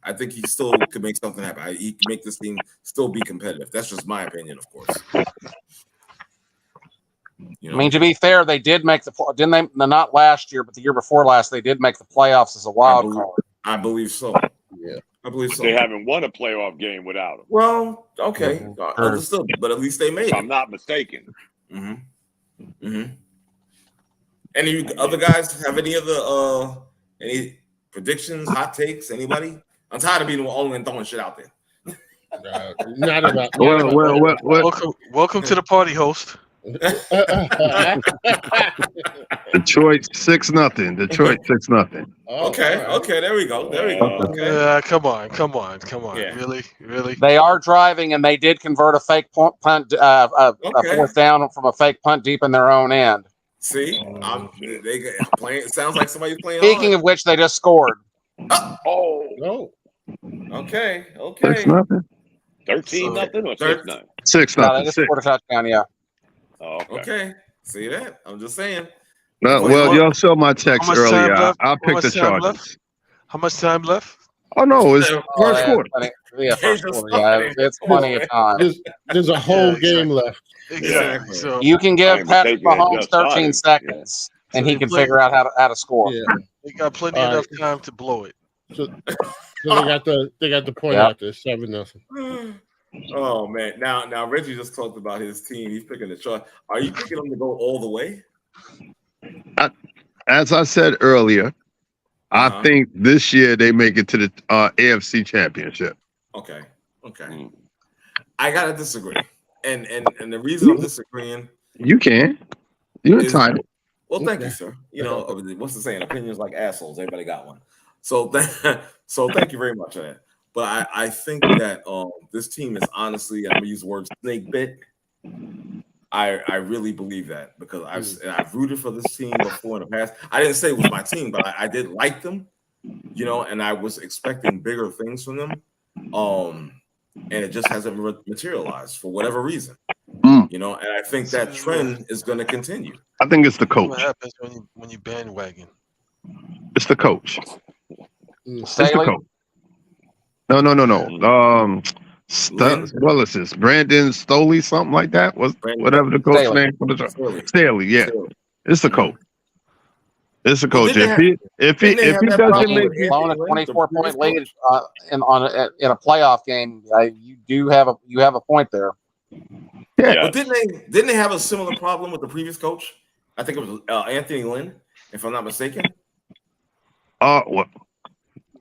I think he still could make something happen. He can make this team still be competitive. That's just my opinion, of course. To be fair, they did make didn't they? Not last year, but the year before last, they did make the playoffs as a wild card. I believe so. Yeah, I believe so. They haven't won a playoff game without him. Well, okay, understood, but at least they made it. I'm not mistaken. Any other guys have any other any predictions, hot takes? Anybody? I'm tired of being the only one throwing shit out there. Not about. Welcome to the party, host. Detroit 6-0. Detroit 6-0. Okay, there we go. Okay. Come on. Yeah. Really. They are driving, and they did convert a fake punt, a fourth down from a fake punt deep in their own end. See, they playing. It sounds like somebody's playing. Speaking of which, they just scored. No. Okay. 6-0. 13-0 or 6-9? 6-0. No, they just scored a touchdown. Yeah. Oh, okay. See that? I'm just saying. Well, y'all saw my text earlier. I'll pick the Chargers. How much time left? Oh no, it's first quarter. First quarter. It's plenty of time. There's a whole game left. Exactly. So you can give Patrick Mahomes 13 seconds, and he can figure out how to score. Yeah. They got plenty enough time to blow it. So they got the point out there, 7-0. Oh man! Now Reggie just talked about his team. He's picking the chart. Are you picking them to go all the way? As I said earlier, I think this year they make it to the AFC Championship. Okay. I gotta disagree, and the reason I'm disagreeing, you're entitled. Well, thank you, sir. What's the saying? Opinions like assholes. Everybody got one. So thank you very much for that. But I think that this team is honestly, I'm gonna use the word snake bit. I really believe that because I've rooted for this team before in the past. I didn't say it was my team, but I did like them, and I was expecting bigger things from them. And it just hasn't materialized for whatever reason. And I think that trend is going to continue. I think it's the coach. What happens when you bandwagon? It's the coach. It's the Staley? coach. No. What is this? Brandon Staley, something like that? Whatever the coach name for the Staley, yeah. It's the coach. It's the coach. If he doesn't make blowing a 24-point lead in a playoff game, you have a point there. Yeah. But didn't they have a similar problem with the previous coach? I think it was Anthony Lynn, if I'm not mistaken. I'm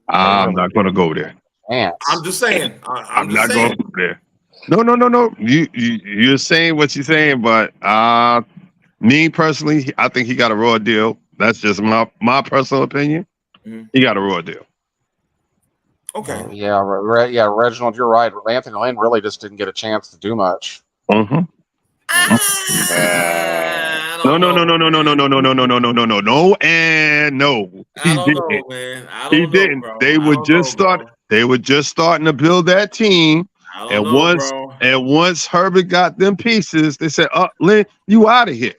not going to go there. Man. I'm just saying. I'm not going to go there. No. You're saying what you're saying, but me personally, I think he got a raw deal. That's just my personal opinion. Mm-hmm. He got a raw deal. Okay. Yeah, Reginald, you're right. Anthony Lynn really just didn't get a chance to do much. Mm-hmm. I No, no, know, no, no, no, no, no, no, no, no, no, no, no, no, no, no, and no. I don't know, man. I He don't know, didn't. bro. They were just starting. They were just starting to build that team. I don't know, bro. And once Herbert got them pieces, they said, Lynn, you out of here.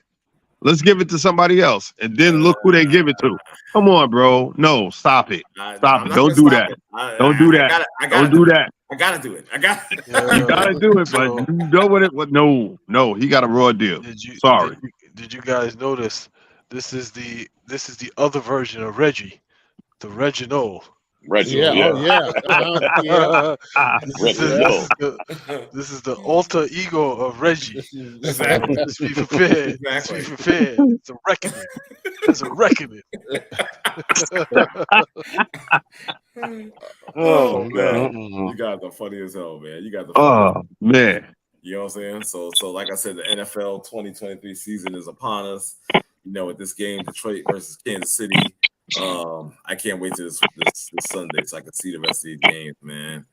Let's give it to somebody else. And then look who they give it to. Come on, bro. No, stop it. Stop it. Don't do that. Don't do that. Don't do that. I gotta do it. I got it. You gotta do it, but you know what it was. No, he got a raw deal. Sorry. Did you guys notice this is the other version of Reggie, the Reginald. Reggie, yeah. This is the alter ego of Reggie. Exactly. Let's be prepared. Let's be prepared. It's a reckoning. It's a reckoning. Oh man, you guys are funny as hell, man. You guys are funny. Oh man. You know what I'm saying? So like I said, the NFL 2023 season is upon us. You know, with this game, Detroit versus Kansas City. I can't wait till this Sunday so I can see the rest of these games, man.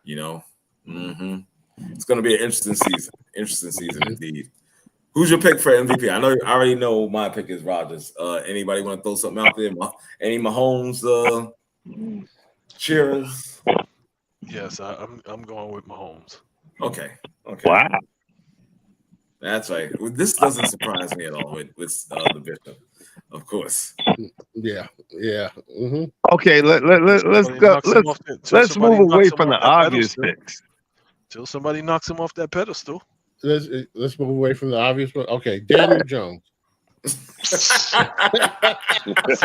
You know, it's going to be an interesting season. Interesting season indeed. Who's your pick for MVP? I already know my pick is Rodgers. Anybody want to throw something out there? Any Mahomes cheers? Yes, I'm going with Mahomes. Okay. Wow. That's right. This doesn't surprise me at all with the Bishop, of course. Yeah. Mm-hmm. Okay, let's go. Let's move away from the obvious picks. Till somebody knocks him off that pedestal. Let's move away from the obvious one. Okay, Daniel Jones. So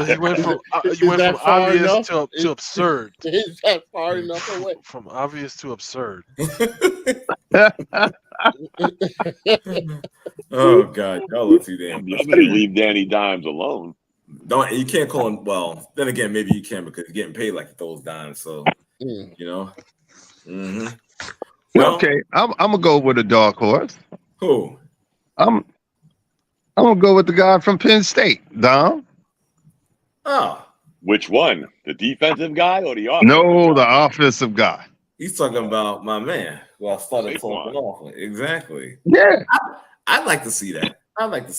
you went from obvious to absurd. Is that far enough away? From obvious to absurd. Oh God, y'all look too damn. I'm gonna leave Danny Dimes alone. You can't call him. Well, then again, maybe you can because he's getting paid like he throws dimes. So you know. Mm-hmm. Well, okay, I'm gonna go with a dark horse. Who? I'm gonna go with the guy from Penn State, Dom. Oh, which one? The defensive guy or the offensive? No, the offensive guy. He's talking about my man who I started talking off with. Exactly. Yeah, I'd like to see that. But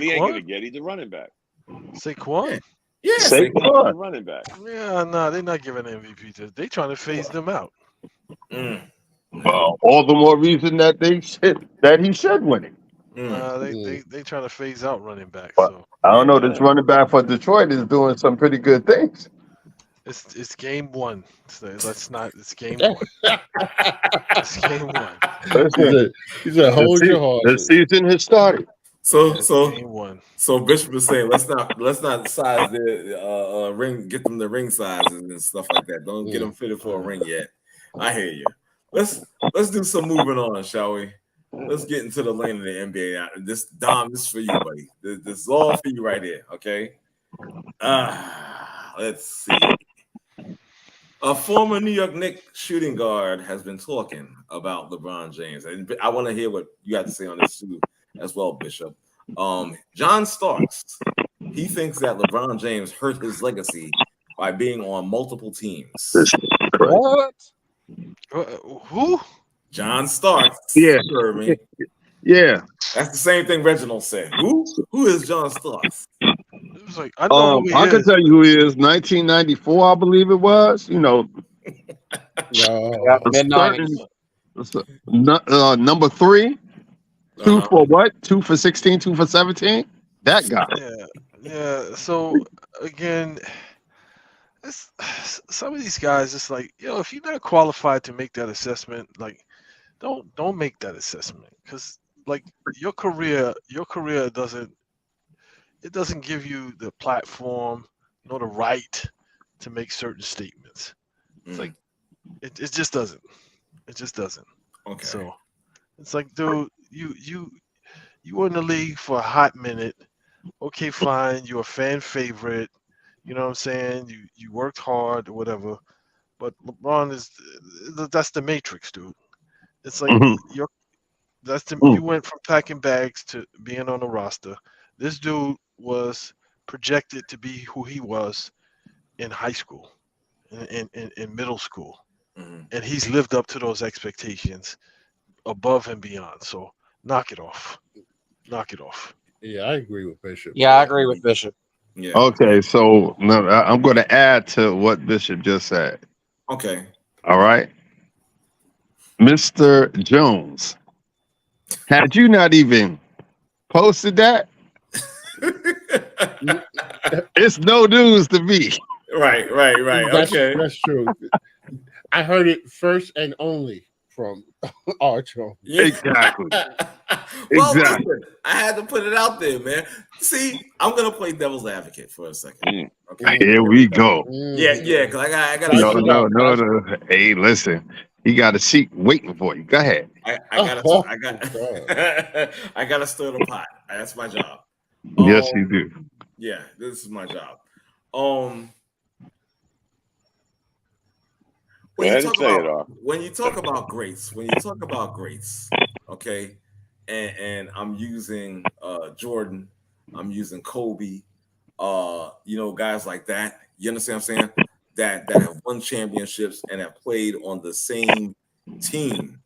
he ain't gonna get. He's a running back. Saquon. Yeah, Saquon. Running back. Yeah, no, they're not giving MVP to. They trying to phase them out. Well, all the more reason that he should win it. They trying to phase out running back. Well, So I don't know. This running back for Detroit is doing some pretty good things. it's game one. So it's not. It's game one. It's game one. He said, "Hold your horse." The season has started. So game one. So Bishop is saying let's not size the ring, get them the ring sizes and stuff like that. Don't get them fitted for a ring yet. I hear you. Let's do some moving on, shall we? Let's get into the lane of the NBA. This is for you, buddy. This is all for you right here. Okay. Let's see. A former New York Knicks shooting guard has been talking about LeBron James, and I want to hear what you have to say on this too, as well, Bishop. John Starks, he thinks that LeBron James hurt his legacy by being on multiple teams. What? Who? John Starks. Yeah. Yeah. That's the same thing Reginald said. Who is John Starks? It was like, I know who he I can tell you who he is. 1994, I believe it was. You know, mid-90s. Number 3. 2 for what? 2 for 16, 2 for 17. That guy. Yeah. So again, some of these guys, it's like, if you're not qualified to make that assessment, like, don't make that assessment, because like your career doesn't give you the platform, the right to make certain statements. It's like it just doesn't. It just doesn't. Okay. So it's like, dude, you were in the league for a hot minute. Okay, fine. You're a fan favorite. You know what I'm saying? You worked hard or whatever. But LeBron that's the matrix, dude. It's like you went from packing bags to being on the roster. This dude was projected to be who he was in high school, in middle school. And he's lived up to those expectations above and beyond. So knock it off. Yeah, I agree with Bishop. Yeah, I agree with Bishop. Yeah. Okay, so no, I'm going to add to what Bishop just said. Okay. All right, Mr. Jones, had you not even posted that, it's no news to me. Right. That's true. I heard it first and only from Archo. Yeah. Exactly. Well, Exactly. listen, I had to put it out there, man. See, I'm gonna play devil's advocate for a second. Okay. Here we go. Yeah, because I got No. Hey, listen, he got a seat waiting for you. Go ahead. I gotta stir the pot. That's my job. Yes, you do. Yeah, this is my job. When you talk about greats, okay, and I'm using Jordan, I'm using Kobe, guys like that. You understand what I'm saying? That have won championships and have played on the same team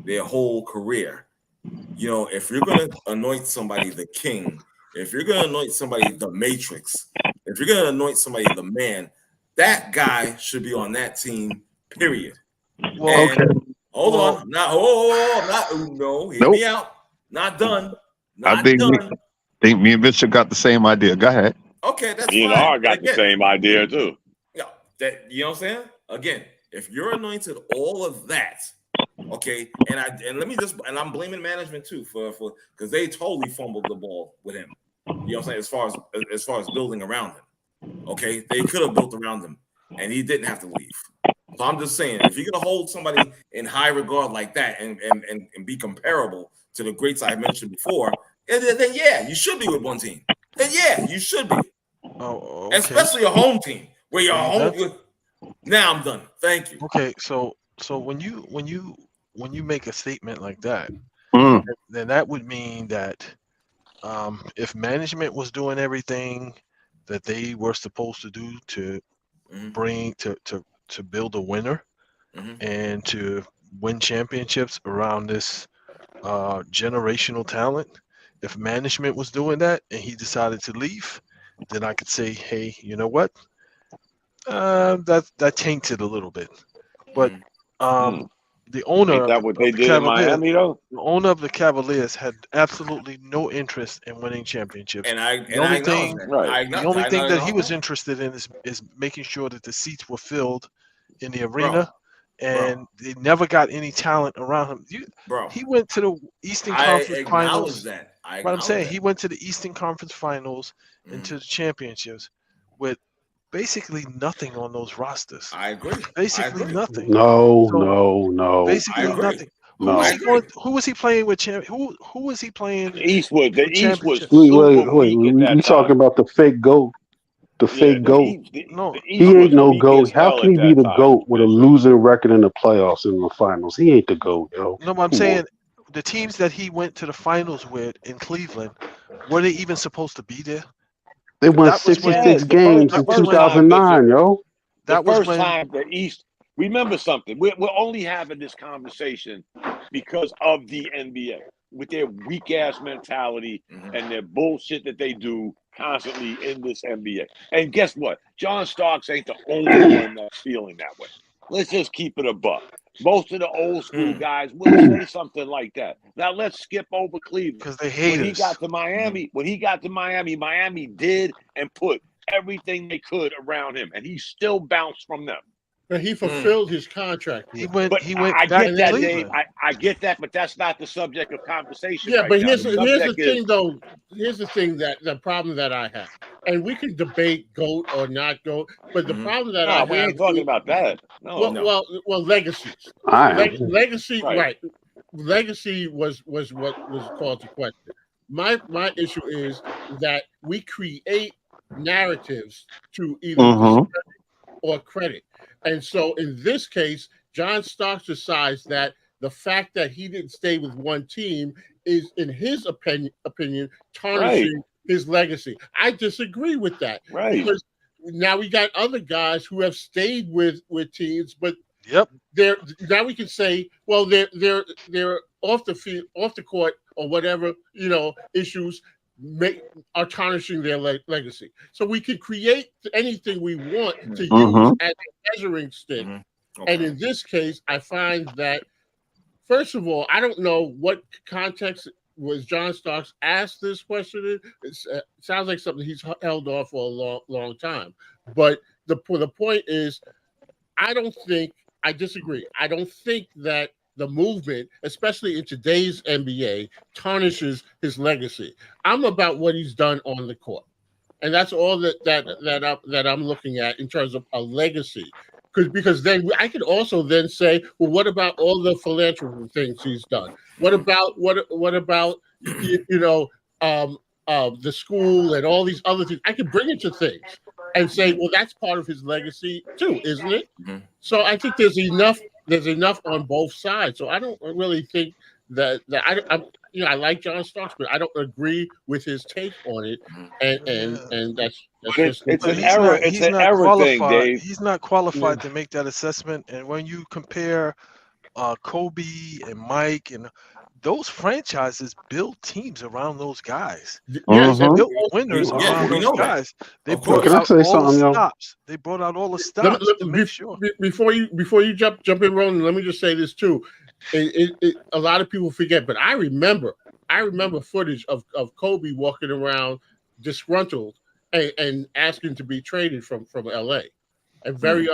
their whole career. If you're gonna anoint somebody the king, if you're gonna anoint somebody the matrix, if you're gonna anoint somebody the man, that guy should be on that team. Period. Well, okay. Hold on. Hear me out. Not done. I think me and Bishop got the same idea. Go ahead. Okay, that's fine. I got the same idea too. Yeah, you know what I'm saying? Again, if you're anointed all of that, okay, and I'm blaming management too for because they totally fumbled the ball with him. You know what I'm saying? As far as building around him, okay, they could have built around him, and he didn't have to leave. So I'm just saying, if you're gonna hold somebody in high regard like that and be comparable to the greats I mentioned before, then yeah, you should be with one team. Then yeah, you should be. Oh, okay. Especially a home team where you're home. Now I'm done. Thank you. Okay, so when you make a statement like that, then that would mean that if management was doing everything that they were supposed to do to bring to build a winner and to win championships around this generational talent, if management was doing that and he decided to leave, then I could say, hey, you know what? That taints it a little bit. But the owner Ain't that what they did in Miami, though? The owner of the Cavaliers had absolutely no interest in winning championships. The only thing that he was interested in is making sure that the seats were filled in the arena. And they never got any talent around him. He went to the Eastern Conference Finals. I'm saying he went to the Eastern Conference Finals and to the championships with basically nothing on those rosters. I agree. Basically nothing. No. Basically nothing. Who was he playing with? Who was he playing? The East was Wait. You talking about the fake GOAT? The fake GOAT? He ain't no GOAT. How can he be the GOAT with a losing record in the playoffs and the finals? He ain't the GOAT, yo. No, but I'm saying the teams that he went to the finals with in Cleveland, were they even supposed to be there? They won 66 games in 2009, yo. The first time the East. Remember something. We're only having this conversation because of the NBA with their weak ass mentality and their bullshit that they do constantly in this NBA. And guess what? John Starks ain't the only one that's feeling that way. Let's just keep it a buck. Most of the old school guys will say something like that. Now let's skip over Cleveland. Because they hate When he got to Miami, Miami did and put everything they could around him, and he still bounced from them. But he fulfilled his contract. He went. I get that, Dave. I get that, but that's not the subject of conversation. Yeah, right but now. here's the thing, though. Here's the thing the problem that I have, and we can debate GOAT or not GOAT, but the problem that I have. We ain't talking about that. Well, legacies. Legacy, right? Legacy was what was called to question. My issue is that we create narratives to either discredit or credit. And so in this case, John Starks decides that the fact that he didn't stay with one team is, in his opinion, tarnishing his legacy. I disagree with that. Right. Because now we got other guys who have stayed with teams, but they're now we can say, well, they're off the field, off the court, or whatever, issues. are tarnishing their legacy. So we can create anything we want to use as a measuring stick. Okay. And in this case, I find that, first of all, I don't know what context was John Starks asked this question in. It sounds like something he's held off for a long time. But the point is, I disagree. I don't think that the movement, especially in today's NBA, tarnishes his legacy. I'm about what he's done on the court, and that's all that I'm looking at in terms of a legacy. Because then I could also then say, well, what about all the philanthropy things he's done? What about the school and all these other things? I could bring it to things and say, well, that's part of his legacy too, isn't it? Mm-hmm. So I think there's enough on both sides. So I don't really think that I like John Starks, but I don't agree with his take on it. And that's just it's an error. It's an error thing, Dave. He's not qualified to make that assessment. And when you compare Kobe and Mike and those franchises build teams around those guys. Yes, they built winners around those guys. They brought out all the stops. They brought out all the stops to make sure. Before you jump in, Roland, let me just say this too. A lot of people forget, but I remember footage of Kobe walking around disgruntled and asking to be traded from LA. And very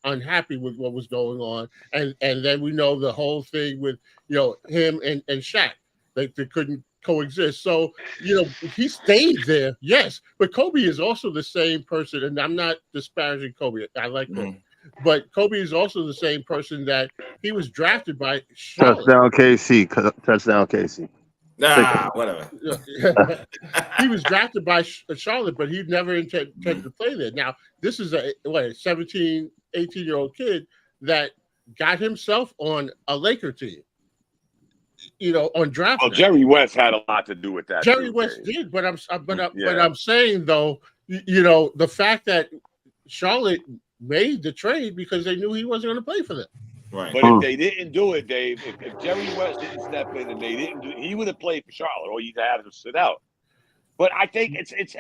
unhappy with what was going on, and then we know the whole thing with him and Shaq, they couldn't coexist. So he stayed there, yes, but Kobe is also the same person, and I'm not disparaging Kobe. I like Kobe, but Kobe is also the same person that he was drafted by Charlotte. Touchdown KC. Nah, whatever. He was drafted by Charlotte, but he never intended to play there. Now, this is a 17, 18-year-old kid that got himself on a Laker team, on draft night. Jerry West had a lot to do with that. Jerry West did, but I'm saying, though, the fact that Charlotte made the trade because they knew he wasn't going to play for them. Right. But if they didn't do it, Dave, if Jerry West didn't step in and they didn't do it, he would have played for Charlotte, or you'd have to sit out. But I think it's this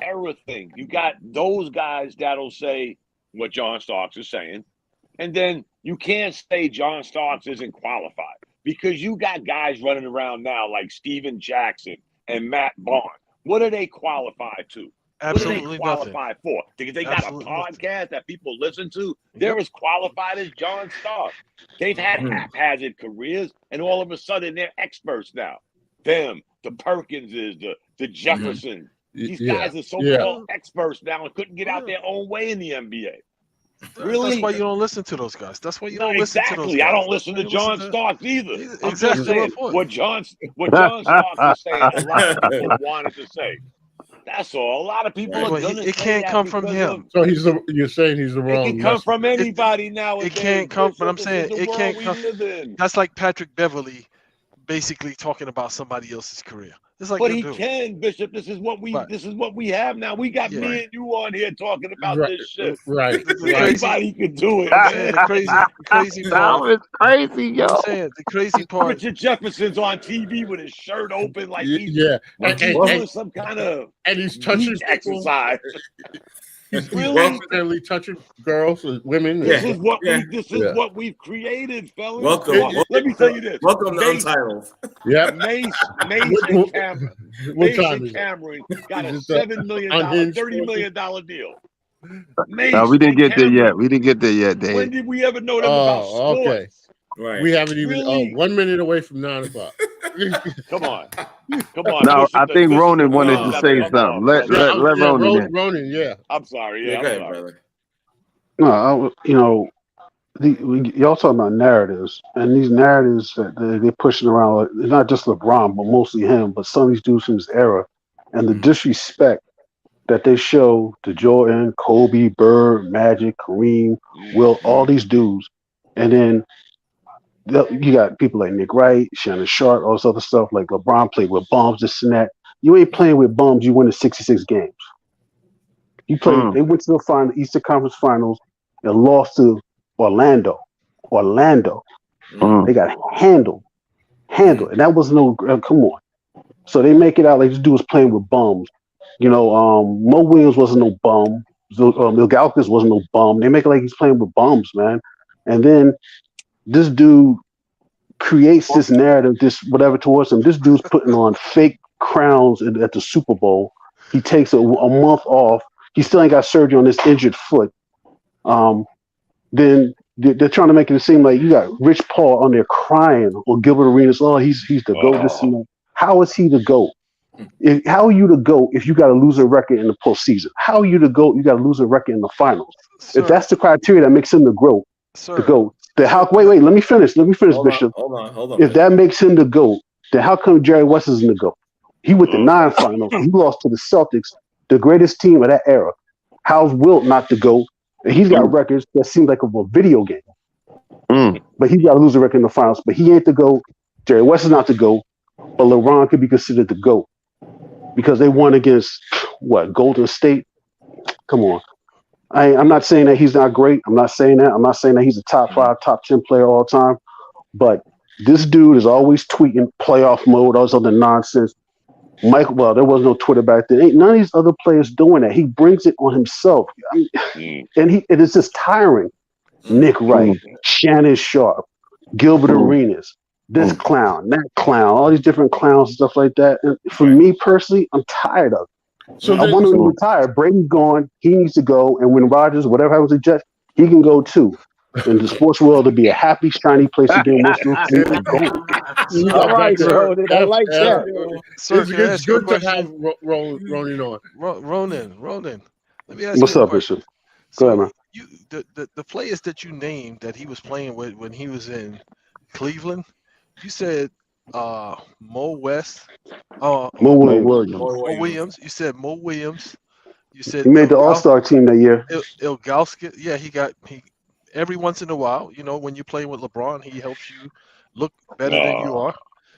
error thing. You got those guys that'll say what John Starks is saying, and then you can't say John Starks isn't qualified because you got guys running around now like Steven Jackson and Matt Barnes. What are they qualified to? Absolutely what are they qualified for? Because they got a podcast that people listen to. They're as qualified as John Starks. They've had haphazard careers, and all of a sudden they're experts now. Them, the Perkinses, the Jefferson. These guys are so-called experts now and couldn't get out their own way in the NBA. Really? That's why you don't listen to those guys. That's why you don't listen to those guys. I don't listen to John Starks either. I'm just saying what John Starks is saying, a lot of people wanted to say. That's all. A lot of people are going to it can't come from him. So you're saying he's the wrong. It can come from anybody now. It can't come. But I'm saying it can't come. That's like Patrick Beverly, basically talking about somebody else's career. But he can, Bishop. This is what we have now. We got me and you on here talking about this shit. Right. Everybody can do it. The crazy part. It's crazy, yo. I'm saying the crazy part. Richard Jefferson's on TV with his shirt open, like he's and some kind of and he's touching exercise. He's really touching girls and women. This is what we've created, fellas. Welcome. Let me tell you this. Welcome to Untitled. Yeah. Mace and Cameron got a $7 million, $30 million deal. No, we didn't get there yet. Dave. When did we ever know them about sports? Okay. Right. We haven't even 1 minute away from 9 o'clock. Come on. No, I think Ronan wanted to say something. Let Ronan in. Ronan, yeah. I'm sorry. Yeah, go ahead, brother. No, y'all talking about narratives, and these narratives that they're pushing around, it's not just LeBron, but mostly him, but some of these dudes from his era, and the disrespect that they show to Jordan, Kobe, Bird, Magic, Kareem, Will, all these dudes, and then you got people like Nick Wright, Shannon Sharp, all this other stuff, like LeBron played with bums, this and that. You ain't playing with bums, you win the 66 games. You played, they went to the Eastern Conference Finals and lost to Orlando. They got handled. And that was come on. So they make it out like this dude was playing with bums. Mo Williams wasn't no bum. Ilgauskas wasn't no bum. They make it like he's playing with bums, man. And then this dude creates this narrative, this whatever towards him. This dude's putting on fake crowns at the Super Bowl. He takes a month off. He still ain't got surgery on this injured foot. Then they're trying to make it seem like you got Rich Paul on there crying, or Gilbert Arenas. Oh, he's the GOAT. This and that. How is he the GOAT? How are you the GOAT if you got to lose a record in the postseason? How are you the GOAT? You got to lose a record in the finals. Sir, if that's the criteria that makes him the GOAT, the GOAT. Then how? Wait. Let me finish, Bishop. Hold on. If that makes him the GOAT, then how come Jerry West isn't the GOAT? He went to 9 finals. He lost to the Celtics, the greatest team of that era. How's Wilt not the GOAT? And he's got records that seem like a video game. But he's got to lose a record in the finals. But he ain't the GOAT. Jerry West is not the GOAT. But LeBron could be considered the GOAT because they won against Golden State. Come on. I'm not saying that he's not great. I'm not saying that. I'm not saying that he's a top 5, top 10 player all time. But this dude is always tweeting playoff mode, all this other nonsense. Well, there was no Twitter back then. Ain't none of these other players doing that. He brings it on himself. And it is just tiring. Nick Wright, Shannon Sharp, Gilbert Arenas, this clown, that clown, all these different clowns and stuff like that. And for me personally, I'm tired of it. So I want him to retire. Brady's gone. He needs to go. And when Rodgers, whatever happens to Jets, he can go too. And the sports world to be a happy, shiny place again. All right, Ronan. I like that. It's good to have Ronan on. Ronan. Let me ask What's you up, Bishop? Go ahead, man. The players that you named that he was playing with when he was in Cleveland, you said Mo West, Mo Williams. You said Mo Williams. You said he made the All-Star team that year. Ilgauskas, yeah, he every once in a while, when you're playing with LeBron, he helps you look better than you are.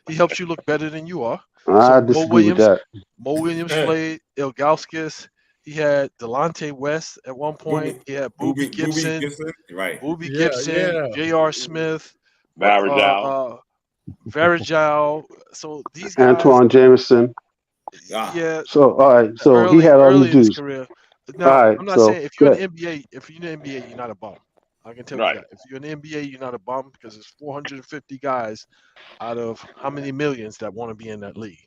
He helps you look better than you are. I disagree with that. Mo Williams played Ilgauskas. He had Delonte West at one point. He had Boobie Gibson. Right. Boobie Gibson, J.R. Smith, Varejao. So these guys, Antoine Jameson. Yeah. So all right. So he had all these dudes. No, I'm not saying if you're in the NBA, you're not a bum. I can tell you that. If you're in the NBA, you're not a bum because there's 450 guys out of how many millions that want to be in that league.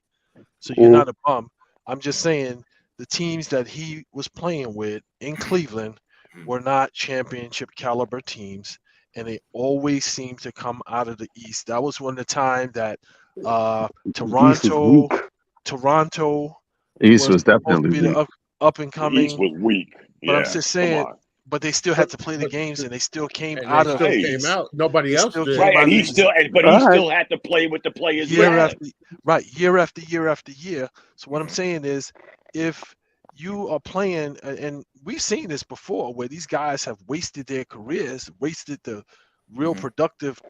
So you're not a bum. I'm just saying the teams that he was playing with in Cleveland were not championship caliber teams, and they always seemed to come out of the East. That was when the time that Toronto East was definitely weak. Up and coming. East was weak. But I'm just saying, but they still had to play the games, and they still came out of the East. Nobody else did. Right, and he still had to play with the players year after year. So what I'm saying is, if you are playing, and we've seen this before, where these guys have wasted their careers, wasted the real productive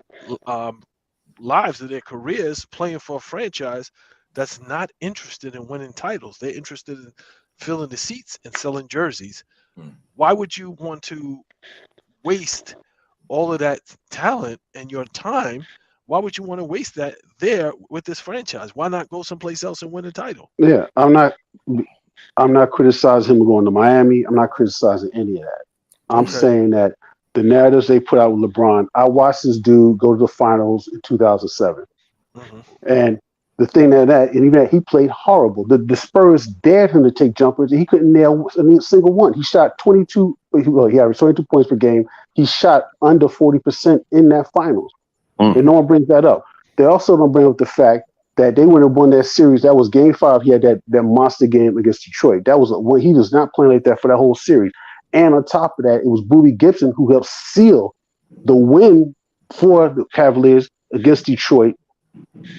lives of their careers playing for a franchise that's not interested in winning titles. They're interested in filling the seats and selling jerseys. Why would you want to waste all of that talent and your time? Why would you want to waste that there with this franchise? Why not go someplace else and win a title? Yeah, I'm not criticizing him going to Miami. I'm not criticizing any of that. I'm saying that the narratives they put out with LeBron, I watched this dude go to the finals in 2007. And the thing and even he played horrible. The Spurs dared him to take jumpers, and he couldn't nail a single one. He shot 22. He averaged 22 points per game. He shot under 40% in that finals, and no one brings that up. They also don't bring up the fact that they would have won that series. That was Game 5. He had that monster game against Detroit. That was when he was not playing like that for that whole series. And on top of that, it was Boobie Gibson who helped seal the win for the Cavaliers against Detroit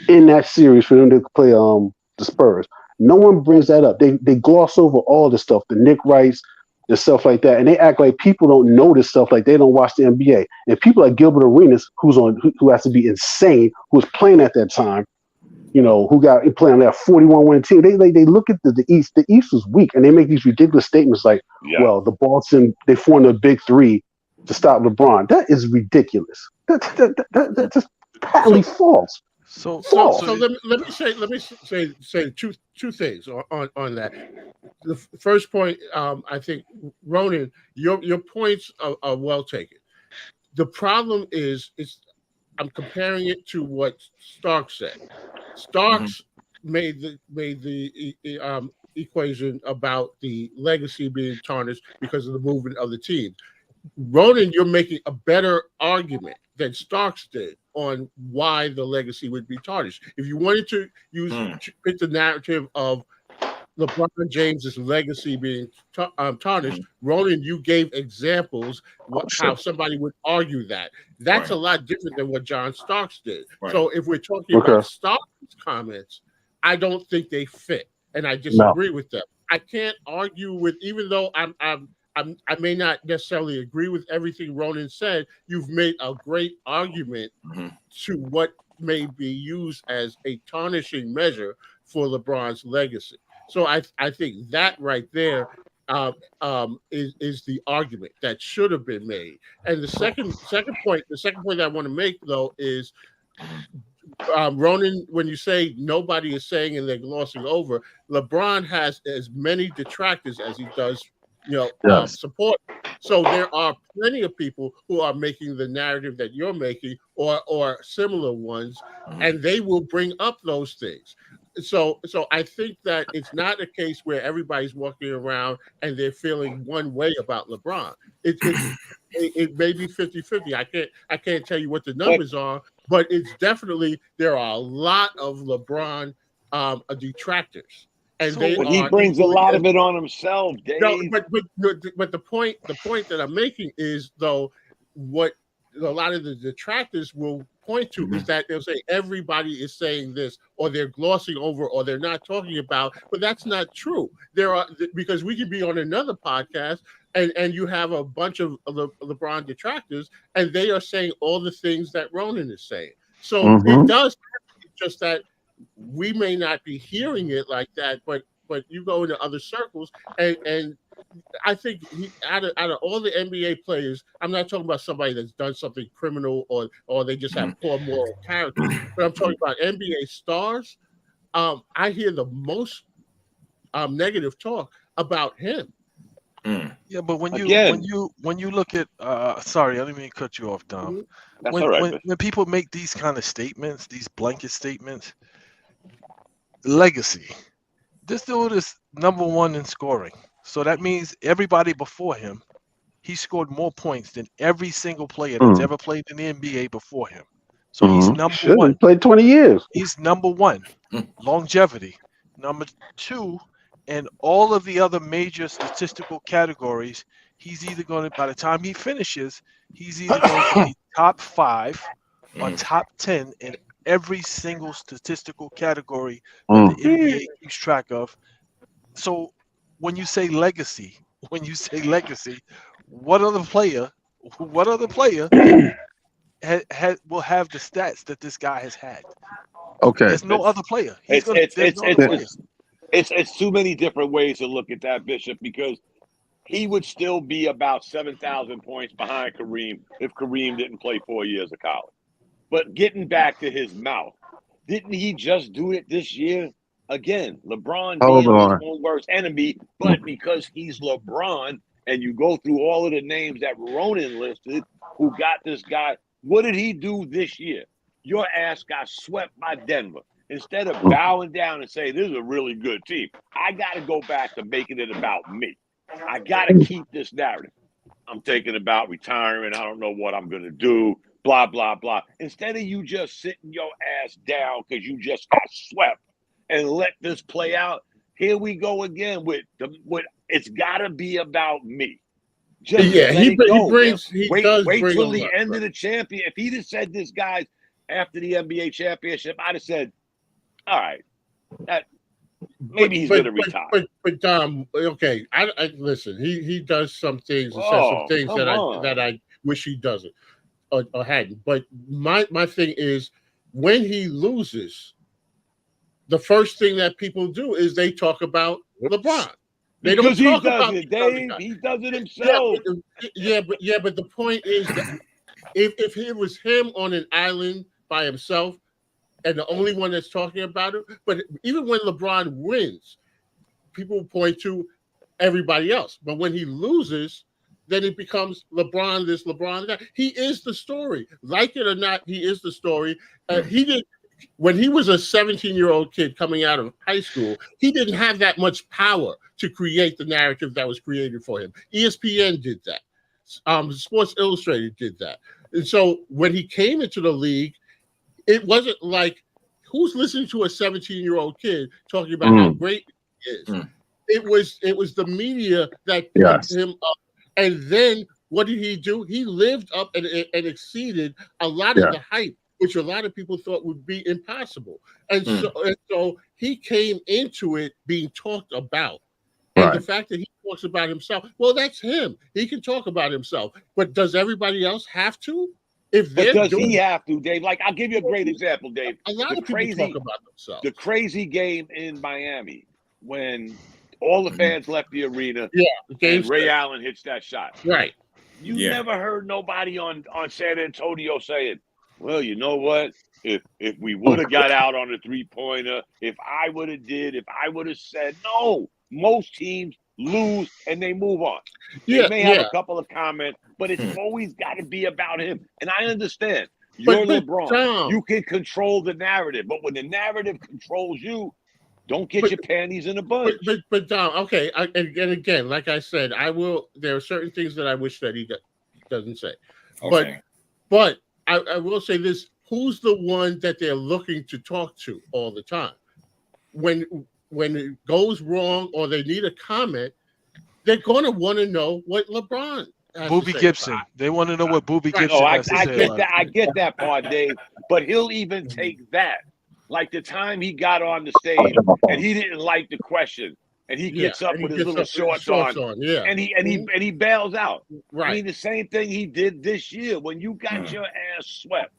in that series for them to play the Spurs. No one brings that up. They gloss over all the stuff, the Nick Wrights and stuff like that, and they act like people don't know this stuff, like they don't watch the NBA. And people like Gilbert Arenas, who has to be insane, who was playing at that time, who got playing on that 41-win team. They look at the East. The East was weak, and they make these ridiculous statements like, "Well, the Boston they formed a big three to stop LeBron." That is ridiculous. That's just patently false. So let me say two things on that. The first point, I think, Ronan, your points are well taken. The problem is I'm comparing it to what Starks said. Starks made the equation about the legacy being tarnished because of the movement of the team. Ronan, you're making a better argument than Starks did on why the legacy would be tarnished. If you wanted to pick the narrative of LeBron James's legacy being tarnished, Ronan, you gave examples how somebody would argue that. That's a lot different than what John Starks did. Right. So if we're talking about Starks' comments, I don't think they fit, and I disagree with them. I can't argue with, even though I may not necessarily agree with everything Ronan said. You've made a great argument to what may be used as a tarnishing measure for LeBron's legacy. So I think that right there is the argument that should have been made. And the second point I want to make though is, Ronan, when you say nobody is saying and they're glossing over, LeBron has as many detractors as he does, support. So there are plenty of people who are making the narrative that you're making or similar ones, and they will bring up those things. So I think that it's not a case where everybody's walking around and they're feeling one way about LeBron. It may be 50-50. I can't tell you what the numbers are, but it's definitely, there are a lot of LeBron detractors. And he brings a lot of it on himself, Dave. No, but the point that I'm making is, though, what a lot of the detractors will point to is that they'll say everybody is saying this, or they're glossing over, or they're not talking about. But that's not true. There are, because we could be on another podcast and you have a bunch of LeBron detractors, and they are saying all the things that Ronan is saying. So it does, just that we may not be hearing it like that, but you go into other circles, and I think out of all the NBA players, I'm not talking about somebody that's done something criminal or they just have poor moral character, but I'm talking about NBA stars. I hear the most negative talk about him. Yeah, but when you look at sorry, I didn't mean to cut you off, Dom. That's all right. When people make these kind of statements, these blanket statements, legacy. This dude is number one in scoring. So that means everybody before him, he scored more points than every single player that's ever played in the NBA before him. So he's number one. He played 20 years. He's number one. Longevity. Number two, and all of the other major statistical categories, he's either going to, by the time he finishes, he's either going to be top 5 or top 10 in every single statistical category that the NBA keeps track of. So when you say legacy, what other player will have the stats that this guy has had? Okay, there's no other player. It's too many different ways to look at that, Bishop, because he would still be about 7,000 points behind Kareem if Kareem didn't play 4 years of college. But getting back to his mouth, didn't he just do it this year? Again, LeBron being his own worst enemy, but because he's LeBron, and you go through all of the names that Ronan listed who got this guy, what did he do this year? Your ass got swept by Denver. Instead of bowing down and saying, this is a really good team, I got to go back to making it about me. I got to keep this narrative. I'm thinking about retiring. I don't know what I'm going to do, blah, blah, blah. Instead of you just sitting your ass down because you just got swept and let this play out, here we go again with it's got to be about me. Just he does wait bring till the end of the champion. If he'd have said this, guys, after the NBA championship, I'd have said, all right, maybe he's going to retire. But Dom, okay, I listen. He does some things and says some things that I wish he doesn't or hadn't. But my thing is, when he loses, the first thing that people do is they talk about LeBron. They because don't talk he does about it, Dave. He does it himself. But the point is that if it was him on an island by himself, and the only one that's talking about it. But even when LeBron wins, people point to everybody else. But when he loses, then it becomes LeBron this, LeBron that. He is the story. Like it or not, he is the story. When he was a 17-year-old kid coming out of high school, he didn't have that much power to create the narrative that was created for him. ESPN did that. Sports Illustrated did that. And so when he came into the league, it wasn't like, who's listening to a 17-year-old kid talking about how great he is? It was the media that pumped him up. And then what did he do? He lived up and exceeded a lot of the hype, which a lot of people thought would be impossible. And so he came into it being talked about. And the fact that he talks about himself, well, that's him. He can talk about himself. But does everybody else have to? If they're does he have to, Dave? Like, I'll give you a great example, Dave. A lot of people talk about themselves. The crazy game in Miami when all the fans left the arena and Ray Allen hits that shot. Right. You never heard nobody on San Antonio saying, well, you know what? If we would have got out on a three-pointer, if I would have said no. Most teams lose and they move on. They may have a couple of comments, but it's always got to be about him. And I understand. You're LeBron. You can control the narrative, but when the narrative controls you, don't get your panties in a bunch. But Dom, okay, and again, like I said, there are certain things that I wish that he doesn't say. Okay. But I will say this: who's the one that they're looking to talk to all the time? When it goes wrong or they need a comment, they're going to want to know what LeBron has Boobie to say Gibson. They want to know what Boobie Gibson has to say. I get that part, Dave. But he'll even take that. Like the time he got on the stage and he didn't like the question. And he gets up with his little shorts on. And he bails out. Right. I mean, the same thing he did this year when you got your ass swept.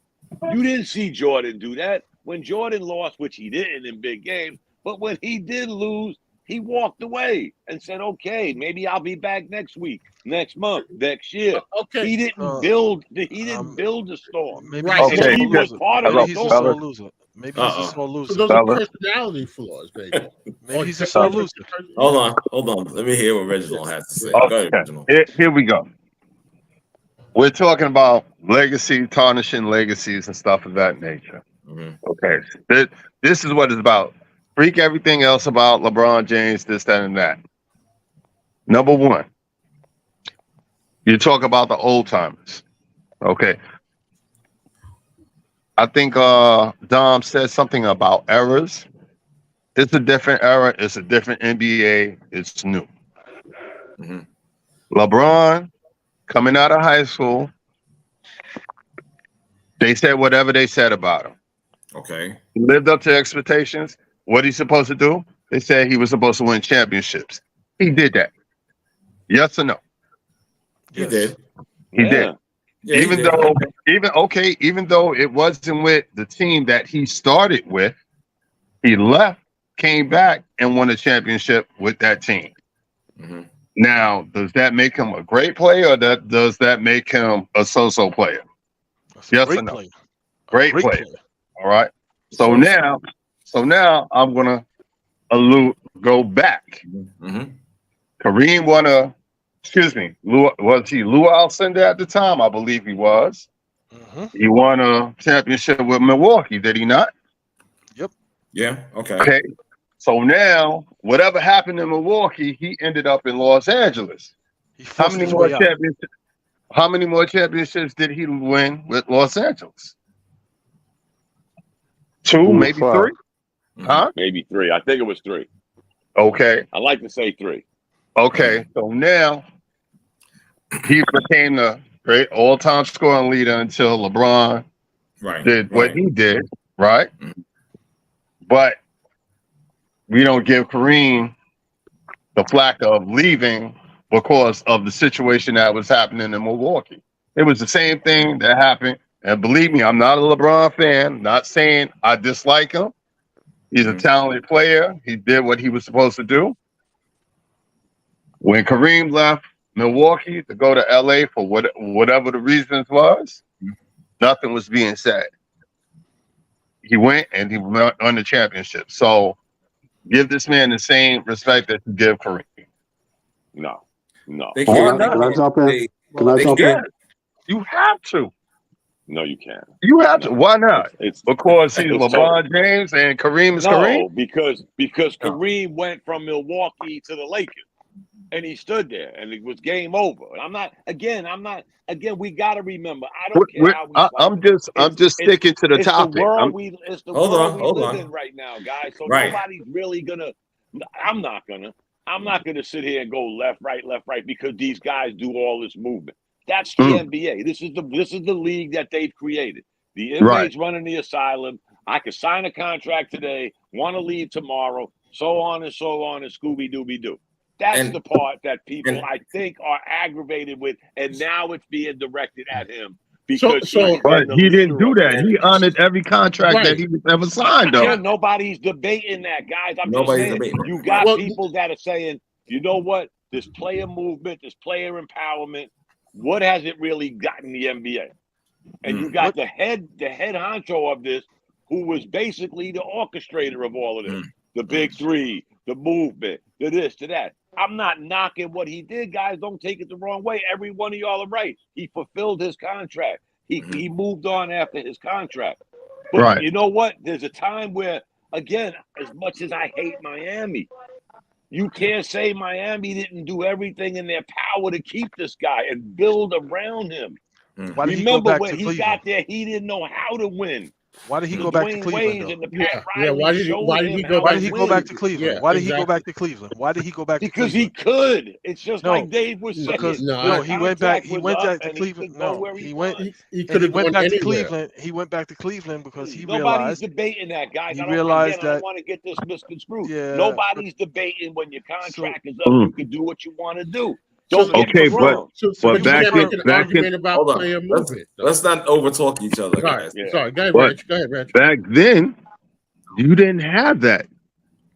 You didn't see Jordan do that. When Jordan lost, which he didn't in big games, but when he did lose, he walked away and said, okay, maybe I'll be back next week, next month, next year. Okay. He didn't build the storm. Maybe He was part of the storm. Maybe he's a sore loser. So those are personality flaws, baby. Maybe he's a sore loser. Hold on. Let me hear what Reginald has to say. Okay. Go ahead, Reginald. Here we go. We're talking about legacy, tarnishing legacies and stuff of that nature. Okay. This is what it's about. Freak everything else about LeBron James, this, that, and that. Number one, you talk about the old timers. Okay. I think Dom said something about eras. It's a different era. It's a different NBA. It's new. LeBron, coming out of high school, they said whatever they said about him. Okay. He lived up to expectations. What he's supposed to do? They said he was supposed to win championships. He did that. Yes or no? He did. He did. Yeah, even though it wasn't with the team that he started with, he left, came back, and won a championship with that team. Now, does that make him a great player, or does that make him a so-so player? Yes or no? Great player. All right. So now I'm gonna go back. Kareem won was he Lou Alcindor at the time? I believe he was. He won a championship with Milwaukee, did he not? Yep. Yeah. Okay. Okay. So now, whatever happened in Milwaukee, he ended up in Los Angeles. How many more championships did he win with Los Angeles? 2, maybe 3? Huh? Maybe 3. I think it was 3. Okay. I like to say 3. Okay. So now he became the great all-time scoring leader until LeBron did what he did, right? But we don't give Kareem the flack of leaving because of the situation that was happening in Milwaukee. It was the same thing that happened. And believe me, I'm not a LeBron fan. Not saying I dislike him. He's a talented player. He did what he was supposed to do. When Kareem left Milwaukee to go to LA for whatever the reasons was, nothing was being said. He went and he won the championship. So give this man the same respect that you give Kareem. No. They Why can't. not? Can I jump in? Can I They jump can't. in? You have to. No, you can't. You have to. Why not? It's Because he's it's LeBron James and Kareem is Kareem. no, because Kareem went from Milwaukee to the Lakers, and he stood there, and it was game over. And I'm not. Again, we got to remember. I don't care how we. I'm just sticking to the topic. It's the world we live in right now, guys. So Right. nobody's really gonna. I'm not gonna sit here and go left, right, because these guys do all this movement. That's the NBA. This is the league that they've created. The inmates running the asylum. I could sign a contract today, want to leave tomorrow, so on and Scooby Dooby Doo. That's the part that people I think are aggravated with, and now it's being directed at him because but he didn't do that. He honored every contract that he ever signed. Though. Yeah, nobody's debating that, guys. Nobody's debating. You got people that are saying, you know what? This player movement, this player empowerment, what has it really gotten the NBA? And you got the head honcho of this, who was basically the orchestrator of all of this. The big three, the movement, the this, to that. I'm not knocking what he did, guys. Don't take it the wrong way. Every one of y'all are right. He fulfilled his contract. He moved on after his contract. But you know what? There's a time where, again, as much as I hate Miami, you can't say Miami didn't do everything in their power to keep this guy and build around him. Why did Remember he go back when to he Cleveland? got there, he didn't know how to win. Why did he go back to Cleveland? Why did he go back to Cleveland? Why did he go back to Cleveland? Why did he go back to Cleveland? Because he could. It's just like Dave was saying. Because he went back to Cleveland. He could have went back to Cleveland. He went back to Cleveland because he realized. Nobody's debating that, guys. He realized I don't want to get this misconstrued. Yeah, nobody's debating when your contract is up. You can do what you want to do. Don't but back in about player movement. Let's not overtalk each other, guys. Sorry, go ahead, Reg. Back then, you didn't have that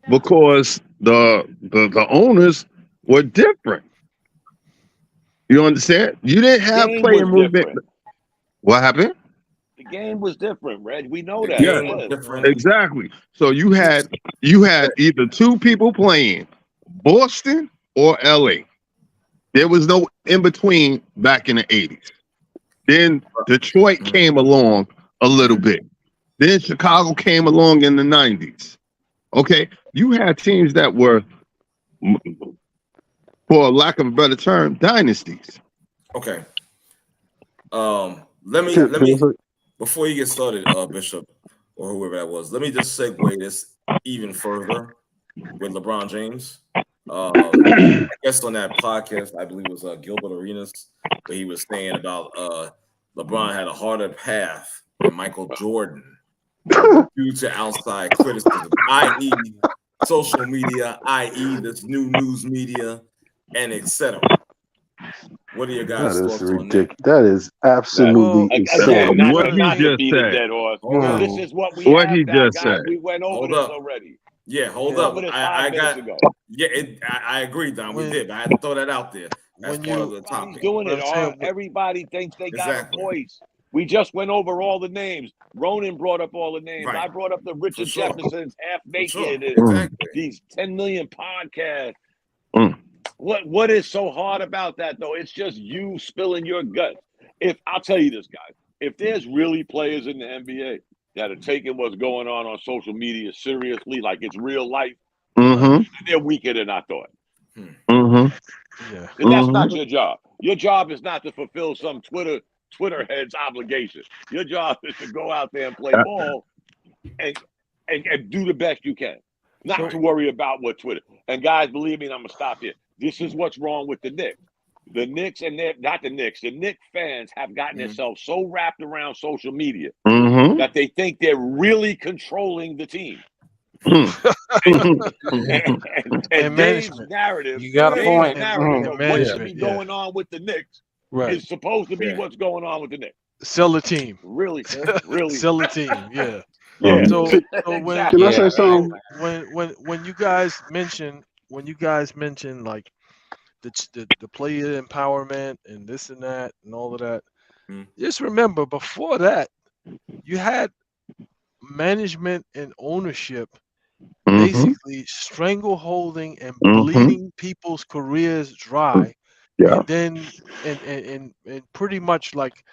because the owners were different. You understand? You didn't have player movement. Different. What happened? The game was different, Reg. We know that. Yeah, exactly. So you had either two people playing, Boston or LA. There was no in between back in the 80s. Then Detroit came along a little bit. Then Chicago came along in the 90s. Okay, you had teams that were, for lack of a better term, dynasties. Okay. Let me before you get started, Bishop or whoever that was. Let me just segue this even further with LeBron James. I guess on that podcast, I believe it was Gilbert Arenas, where he was saying about LeBron had a harder path than Michael Jordan due to outside criticism, i.e. social media, i.e. this new news media, and etc. What are your guys' thoughts on that? That is absolutely insane. What he just said. This is what we what have he now, just guys. said. We went over this already. Yeah, hold up. I got. I agree, Don. We did. But I had to throw that out there. That's part of the topic. Doing it all. Everybody thinks they got a voice. We just went over all the names. Ronan brought up all the names. I brought up the Richard Jeffersons, Half Naked, and these 10 million podcasts. What is so hard about that, though? It's just you spilling your guts. I'll tell you this, guys. If there's really players in the NBA that are taking what's going on social media seriously, like it's real life, they're weaker than I thought. And that's not your job. Your job is not to fulfill some Twitter head's obligation. Your job is to go out there and play ball and do the best you can. Not to worry about what Twitter. And guys, believe me, and I'm gonna stop here. This is what's wrong with the Knicks. The Knicks and the Knicks fans have gotten themselves so wrapped around social media that they think they're really controlling the team. and Dave's narrative, you got a point. Narrative of what should be going on with the Knicks is supposed to be what's going on with the Knicks. Sell the team. Really. Sell the team. Yeah. So when can I say something? When you guys mention like the player empowerment and this and that and all of that, just remember before that you had management and ownership Mm-hmm. basically strangleholding and bleeding people's careers dry, Yeah. and then and pretty much like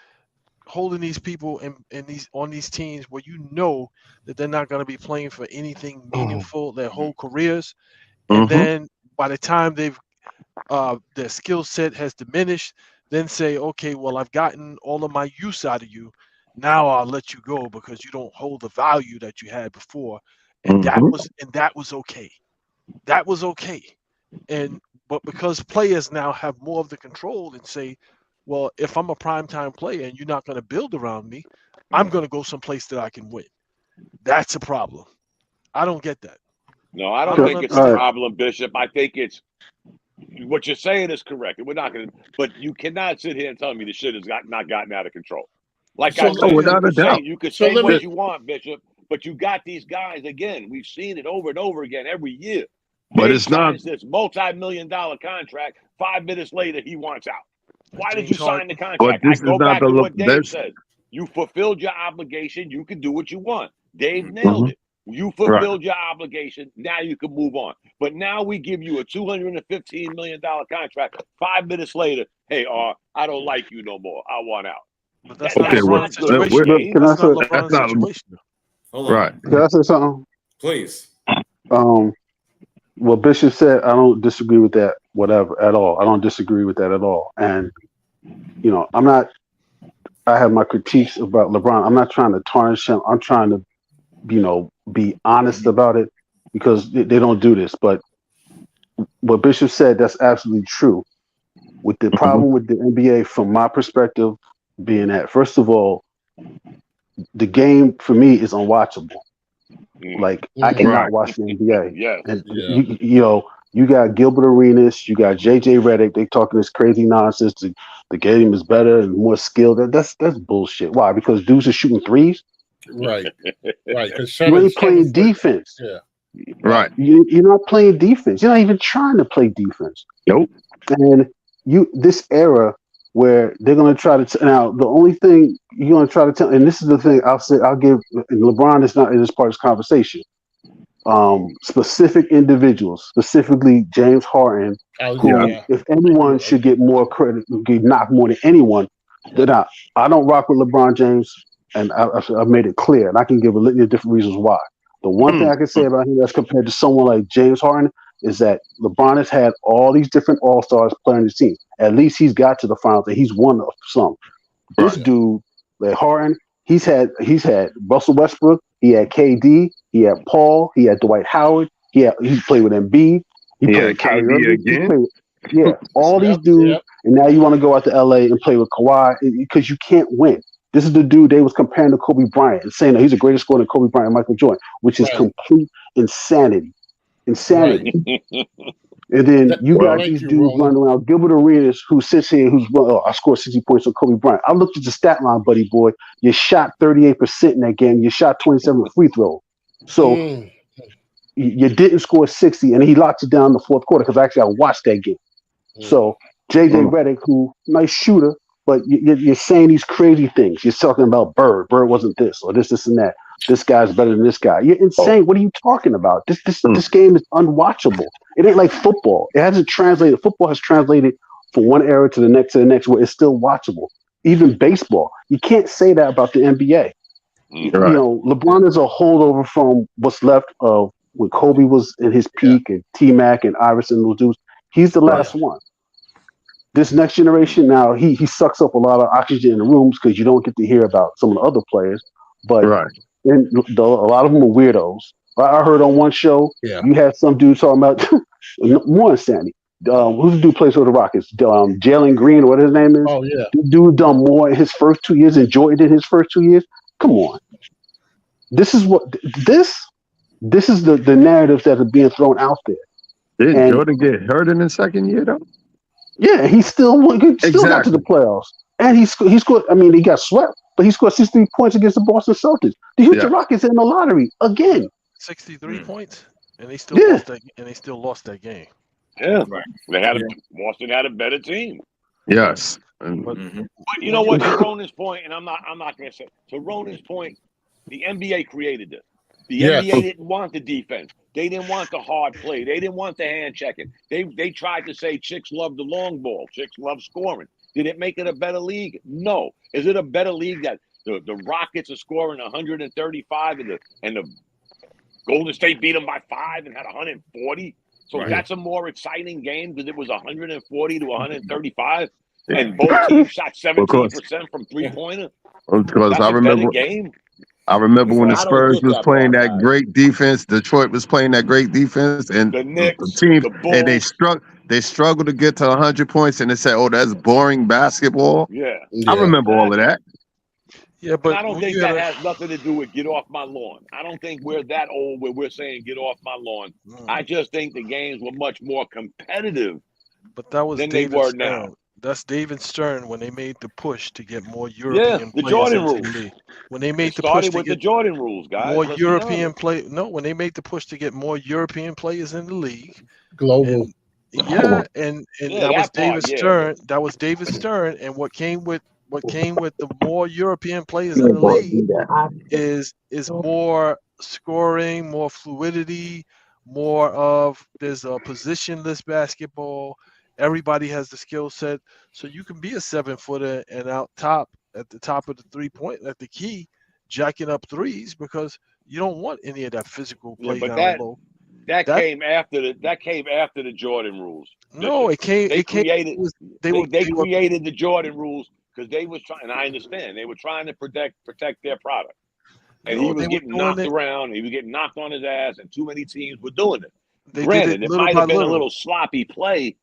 holding these people in these on these teams where you know that they're not going to be playing for anything meaningful their whole careers, and then by the time they've their skill set has diminished, then say, okay, well, I've gotten all of my use out of you. Now I'll let you go because you don't hold the value that you had before. And that was okay. That was okay. But because players now have more of the control and say, well, if I'm a primetime player and you're not going to build around me, I'm going to go someplace that I can win. That's a problem. I don't get that. No, I don't think it's a problem, Bishop. I think it's what you're saying is correct. We're not going to, but you cannot sit here and tell me the shit has not gotten out of control. Like I said, without a doubt, you could say what you want, Bishop, but you got these guys again. We've seen it over and over again every year. But it's not this multi-million-dollar contract. 5 minutes later, he wants out. Why did you sign the contract? But this I go is not back the to what Dave said. You fulfilled your obligation. You can do what you want. Dave nailed it. You fulfilled your obligation. Now you can move on. But now we give you a $215 million contract. 5 minutes later, hey, I don't like you no more. I want out. But that's not LeBron's situation. Can I say LeBron's situation. Right. Can I say something? Please. What Bishop said, I don't disagree with that, whatever, at all. I don't disagree with that at all. And, you know, I have my critiques about LeBron. I'm not trying to tarnish him. I'm trying to, you know, be honest about it because they don't do this. But what Bishop said, that's absolutely true. With the problem with the NBA, from my perspective, being that, first of all, the game for me is unwatchable. Like I cannot watch the NBA. And you know, you got Gilbert Arenas, you got JJ Redick. They talking this crazy nonsense. The game is better and more skilled. That's bullshit. Why? Because dudes are shooting threes. Right. You ain't playing defense. Yeah. Right. You're not playing defense. You're not even trying to play defense. Nope. And this era where they're going to try to now the only thing you're going to try to tell, and this is the thing I'll give, and LeBron is not in this part of this conversation. Specific individuals, specifically James Harden, who, if anyone should get more credit, get knocked more than anyone, then I don't rock with LeBron James, and I've made it clear, and I can give a litany of different reasons why. The one thing I can say about him as compared to someone like James Harden is that LeBron has had all these different all-stars playing his team. At least he's got to the finals and he's won some. This dude, like Harden, he's had Russell Westbrook, he had KD, he had Paul, he had Dwight Howard, he played with Embiid, he played with Kyrie again. All these dudes, and now you want to go out to LA and play with Kawhi because you can't win. This is the dude they was comparing to Kobe Bryant and saying that he's a greater scorer than Kobe Bryant and Michael Jordan, which is complete insanity. And then you got these dudes running around. Gilbert Arenas, who sits here, I scored 60 points on Kobe Bryant. I looked at the stat line, buddy boy. You shot 38% in that game. You shot 27 free throws. So you didn't score 60, and he locked you down in the fourth quarter because actually I watched that game. So JJ Redick, who nice shooter, but you're saying these crazy things. You're talking about Bird. Bird wasn't this or this and that. This guy's better than this guy. You're insane. What are you talking about? This game is unwatchable. It ain't like football. It hasn't translated. Football has translated from one era to the next where it's still watchable. Even baseball. You can't say that about the NBA. You know, LeBron is a holdover from what's left of when Kobe was in his peak and T-Mac and Iverson and those dudes. He's the last one. This next generation now, he sucks up a lot of oxygen in the rooms because you don't get to hear about some of the other players. But and a lot of them are weirdos. I heard on one show, you had some dude talking about more insanity. Who's the dude plays for the Rockets? Jalen Green, what his name is? Oh yeah, the dude done more in his first 2 years than Jordan did his first 2 years. Come on, this is the narratives that are being thrown out there. Didn't Jordan get hurt in his second year though? Yeah, he still got to the playoffs, and he scored. I mean, he got swept. But he scored 63 points against the Boston Celtics. The Houston Rockets in the lottery again. 63 points, and they still lost that. And they still lost that game. Yeah, Boston had a better team. Yes, but you know what? To Ronan's point, and I'm not going to say. To Ronan's point, The NBA created this. The Yes. NBA didn't want the defense. They didn't want the hard play. They didn't want the hand checking. They tried to say chicks love the long ball. Chicks love scoring. Did it make it a better league? No. Is it a better league that the Rockets are scoring 135 and the Golden State beat them by 5 and had 140? So that's a more exciting game because it was 140 to 135, and both teams shot 17% from three-pointer. Because I remember game. I remember when the Spurs was playing that great defense, Detroit was playing that great defense, and the Knicks, the team, the Bulls, and they struggled to get to 100 points, and they said, "Oh, that's boring basketball." Yeah, I remember all of that. Yeah, but and I don't think that has nothing to do with get off my lawn. I don't think we're that old where we're saying get off my lawn. I just think the games were much more competitive. But that was than David they were Stern. now. That's David Stern when they made the push to get more European the players Jordan into rules. the league. When they made It the push started to with the get Jordan rules, guys. more Let's be European honest. play. No, when they made the push to get more European players in the league. Global. And, and Yeah, that was that part, David yeah. Stern. That was David Stern, and what came with the more European players in the league is more scoring, more fluidity, more of there's a positionless basketball. Everybody has the skill set, so you can be a 7-footer and out top at the top of the 3-point at the key, jacking up threes because you don't want any of that physical play but down low. That came after the Jordan rules. No, it came. They It came. created. It was, They were created the Jordan rules because they was trying. And I understand they were trying to protect their product. And No, he was they were getting doing knocked it- around. He was getting knocked on his ass, and too many teams were doing it. They Granted, did it it little might by have been little. a little sloppy play,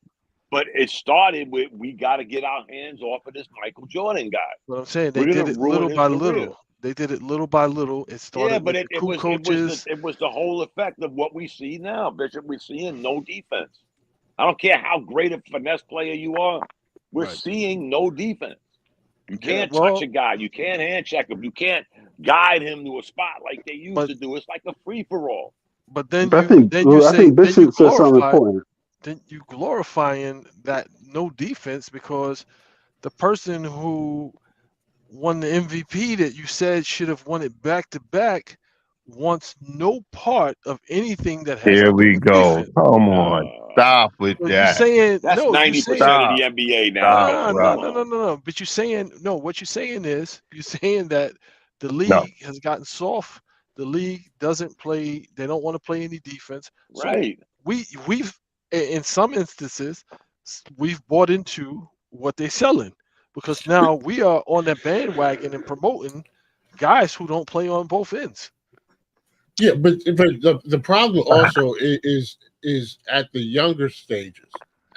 but it started with we got to get our hands off of this Michael Jordan guy. What I'm saying, they We're did gonna it ruin little his by career. little. They did it little by little. It started Yeah, but with the coaches. it was the whole effect of what we see now, Bishop. We're seeing no defense. I don't care how great a finesse player you are. We're Right. seeing no defense. You can't well- touch a guy. You can't hand check him. You can't guide him to a spot like they used to do. It's like a free for all. But then I you think then you I say think then you Bishop said something glorify important. then you glorifying that no defense because the person who won the MVP that you said should have won it back to back wants no part of anything that has Here to do we with go. defense. Come on, stop with So you're that. saying That's no, you're 90% saying of the NBA now. Stop, Bishop. bro. Come on. no. But you're saying no. What you're saying is you're saying that the league has gotten soft. The league doesn't play. They don't want to play any defense. So Right. we've in some instances we've bought into what they're selling because now we are on that bandwagon and promoting guys who don't play on both ends. Yeah, but the problem also is at the younger stages,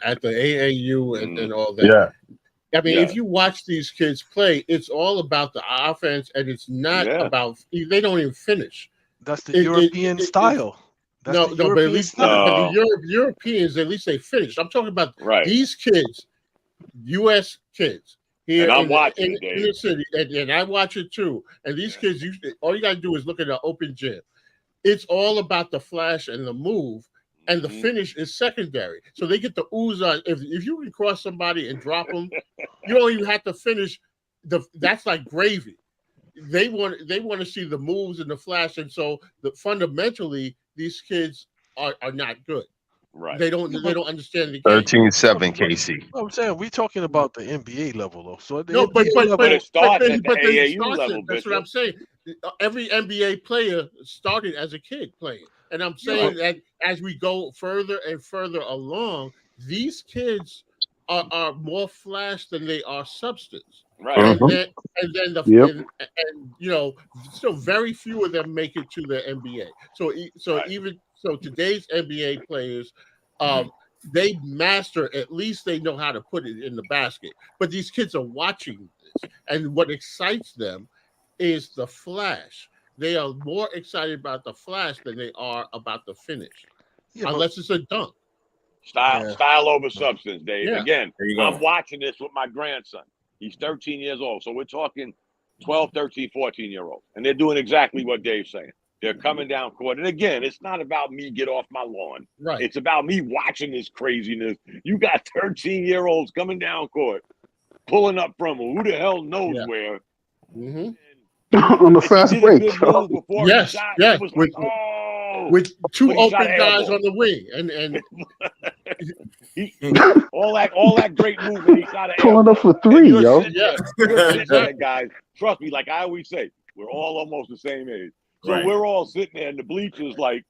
at the AAU and all that. Yeah. I mean, if you watch these kids play, it's all about the offense, and it's not about. They don't even finish. That's the European style. That's No, the but at European least style. but the Europeans, at least they finish. I'm talking about these kids, U.S. kids here And I'm in watching it, in Dave. the city, and I watch it too. And these kids, all you got to do is look at the open gym. It's all about the flash and the move, and the finish is secondary. So they get the ooze on. If you can cross somebody and drop them, you don't even have to finish. That's like gravy. They want to see the moves and the flash, and so fundamentally these kids are not good. Right. They don't understand the game. 13-7, Casey. I'm saying we're talking about the NBA level though. So at the No, but NBA level, it starts at the but they AAU started. level, That's what Bishop. I'm saying. Every NBA player started as a kid playing, and I'm saying that as we go further and further along, these kids are more flash than they are substance. Right. And then and you know, so very few of them make it to the NBA. So today's NBA players, they master, at least they know how to put it in the basket. But these kids are watching this, and what excites them is the flash. They are more excited about the flash than they are about the finish, unless it's a dunk. Style over substance, Dave. Yeah. Again, There you go. I'm watching this with my grandson. He's 13 years old. So we're talking 12, 13, 14-year-olds. And they're doing exactly what Dave's saying. They're coming down court. And again, it's not about me get off my lawn. Right. It's about me watching this craziness. You got 13-year-olds coming down court, pulling up from who the hell knows where. Mm-hmm. on the fast break. Yes, yes. With two open guys on the wing, and all that great movement, he shot an pulling up for three, yo. You're sitting there, guys. Trust me, like I always say, we're all almost the same age, so we're all sitting there in the bleachers, like,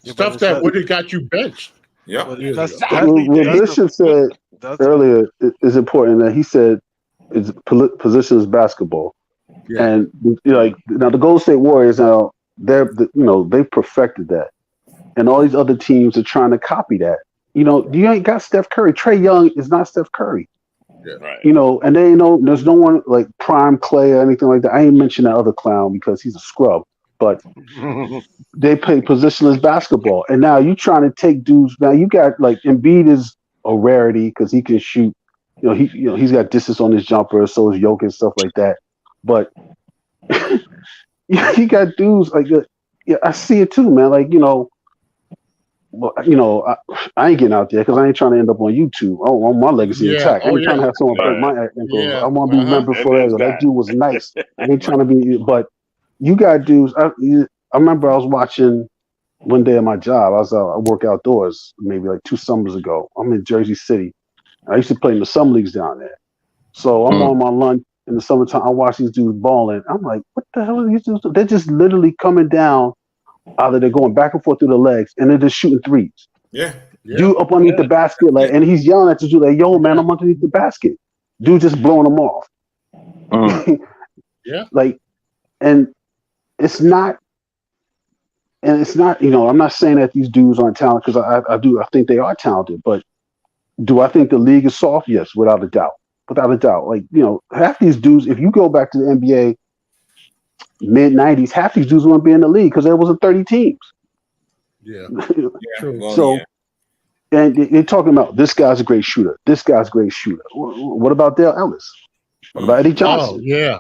stuff that would have got you benched. Yeah, Bishop said earlier is important that he said it's position is basketball, and like now the Golden State Warriors now they've perfected that, and all these other teams are trying to copy that. You ain't got Steph Curry. Trae Young is not Steph Curry. And they there's no one like prime Clay or anything like that. I ain't mention that other clown because he's a scrub. But they play positionless basketball, and now you trying to take dudes. Now you got like Embiid is a rarity because he can shoot. He's got distance on his jumper, so is Jokic and stuff like that. But you got dudes like I see it too, man. Like I ain't getting out there because I ain't trying to end up on YouTube. I want my legacy intact. I ain't trying to have someone break my ankle. I want to be remembered for that. That dude was nice. I ain't trying to be, but. You got dudes. I remember I was watching one day at my job. I work outdoors maybe like 2 summers ago. I'm in Jersey City. I used to play in the summer leagues down there. So I'm on my lunch in the summertime. I watch these dudes balling. I'm like, what the hell are these dudes doing? They're just literally coming down. Either they're going back and forth through the legs, and they're just shooting threes. Dude up underneath the basket, and he's yelling at the dude like, "Yo, man, I'm underneath the basket." Dude just blowing them off. And it's not, I'm not saying that these dudes aren't talented because I think they are talented, but do I think the league is soft? Yes, without a doubt. Without a doubt. Like, half these dudes, if you go back to the NBA mid-90s, half these dudes wouldn't be in the league because there wasn't 30 teams. And they're talking about this guy's a great shooter. This guy's a great shooter. What about Dale Ellis? What about Eddie Johnson?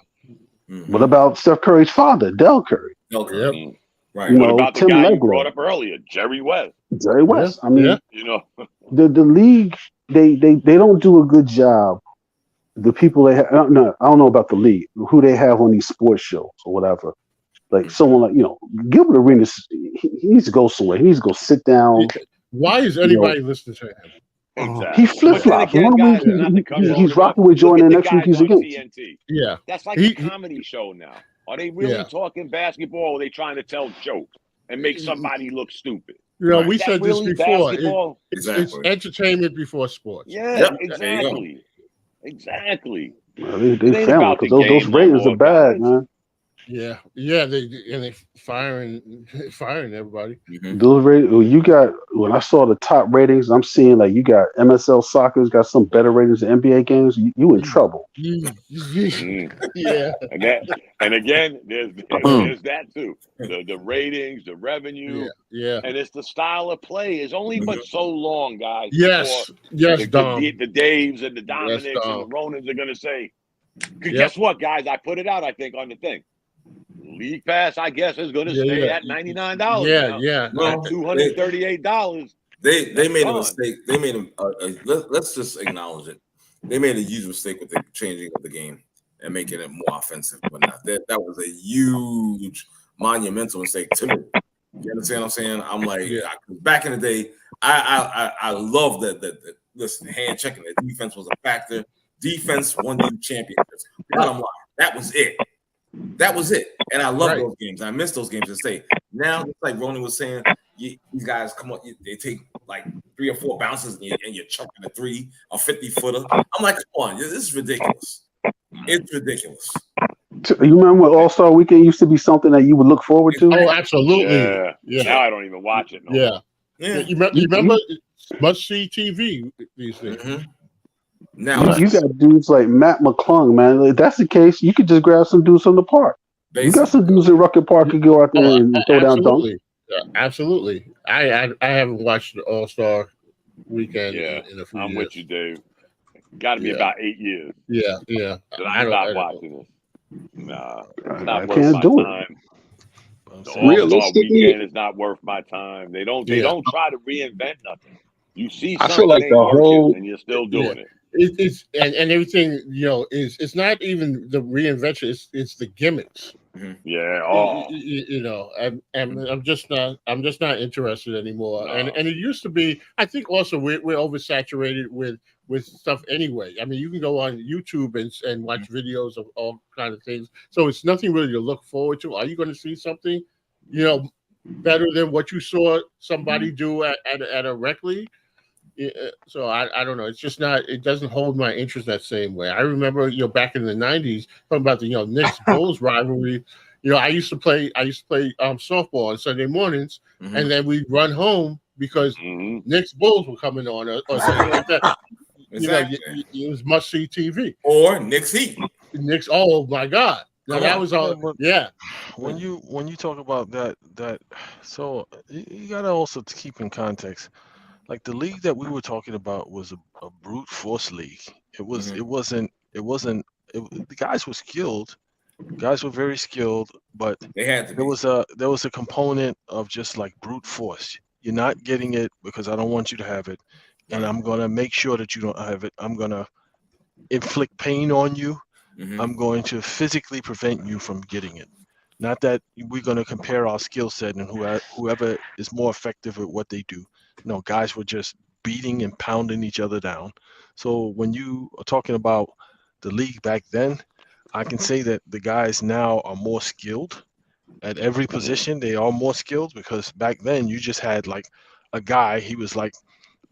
What about Steph Curry's father, Del Curry? Right. What about the guy you brought up earlier, Jerry West? I mean, the league, they don't do a good job. The people they have, I don't know about the league, who they have on these sports shows or whatever. Like someone like, Gilbert Arenas, he needs to go somewhere. He needs to go sit down. Why is anybody listening to him? Exactly. He flip-flops. 1 week he's rocking with Jordan, and next week he's against. TNT. That's like a comedy show now. Are they really talking basketball, or are they trying to tell jokes and make somebody look stupid? We said this before. It's entertainment before sports. Exactly. Well, they failing because those ratings are bad, man. They firing everybody. Those ratings, you got. When I saw the top ratings, I'm seeing like you got MSL Soccer's got some better ratings than NBA games. You in trouble. And again, there's that too. The ratings, the revenue, and it's the style of play. It's only but so long, guys. The Daves and the Dominics and the Ronans are gonna say, guess what, guys? I put it out. I think on the thing. League Pass, I guess, is going to stay at $99. Well, $238. They made a mistake. They made let's just acknowledge it. They made a huge mistake with the changing of the game and making it more offensive. But that was a huge, monumental mistake to me. You understand what I'm saying? I'm like, back in the day, I love that. Listen, hand checking. The defense was a factor. Defense won you championships. Bottom line, that was it. That was it. And I love those games. I miss those games to stay. Now, just like Ronan was saying, these guys come up, they take like 3 or 4 bounces and you're chucking a 3 or 50-footer. I'm like, come on, this is ridiculous. It's ridiculous. You remember when All-Star Weekend used to be something that you would look forward to? Oh, absolutely. Yeah. Now I don't even watch it. You remember must-see TV these days. Now you got dudes like Matt McClung, man. If that's the case, you could just grab some dudes from the park. Basically. You got some dudes in Rucker Park who go out there and throw down dunks. Absolutely. I haven't watched the All-Star Weekend in a few years. I'm with you, Dave. Got to be about 8 years. Yeah. I stopped watching this. Nah, it's not worth can't my do time. The All-Star Weekend is not worth my time. They don't try to reinvent nothing. You see something I feel like the whole and you're still doing it. it's and everything, it's not even the reinvention. It's the gimmicks. Yeah. Oh. I'm just not interested anymore. No. And it used to be. I think also we're oversaturated with stuff anyway. I mean, you can go on YouTube and watch videos of all kind of things. So it's nothing really to look forward to. Are you going to see something, better than what you saw somebody do at a rec league? So I don't know. It's just not. It doesn't hold my interest that same way. I remember, back in the '90s, talking about the Knicks Bulls rivalry. I used to play softball on Sunday mornings, and then we'd run home because Knicks Bulls were coming on or something like that. Exactly. It was must see TV. Or Knicks Heat. Knicks. Oh my God! Now that was all. Yeah. When you talk about that, so you gotta also keep in context. Like the league that we were talking about was a brute force league. It wasn't. The guys were skilled. Guys were very skilled, but they had to there was a component of just like brute force. You're not getting it because I don't want you to have it, and I'm gonna make sure that you don't have it. I'm gonna inflict pain on you. I'm going to physically prevent you from getting it. Not that we're gonna compare our skill set and whoever is more effective at what they do. No, guys were just beating and pounding each other down. So when you are talking about the league back then, I can say that the guys now are more skilled at every position. They are more skilled because back then you just had like a guy. He was like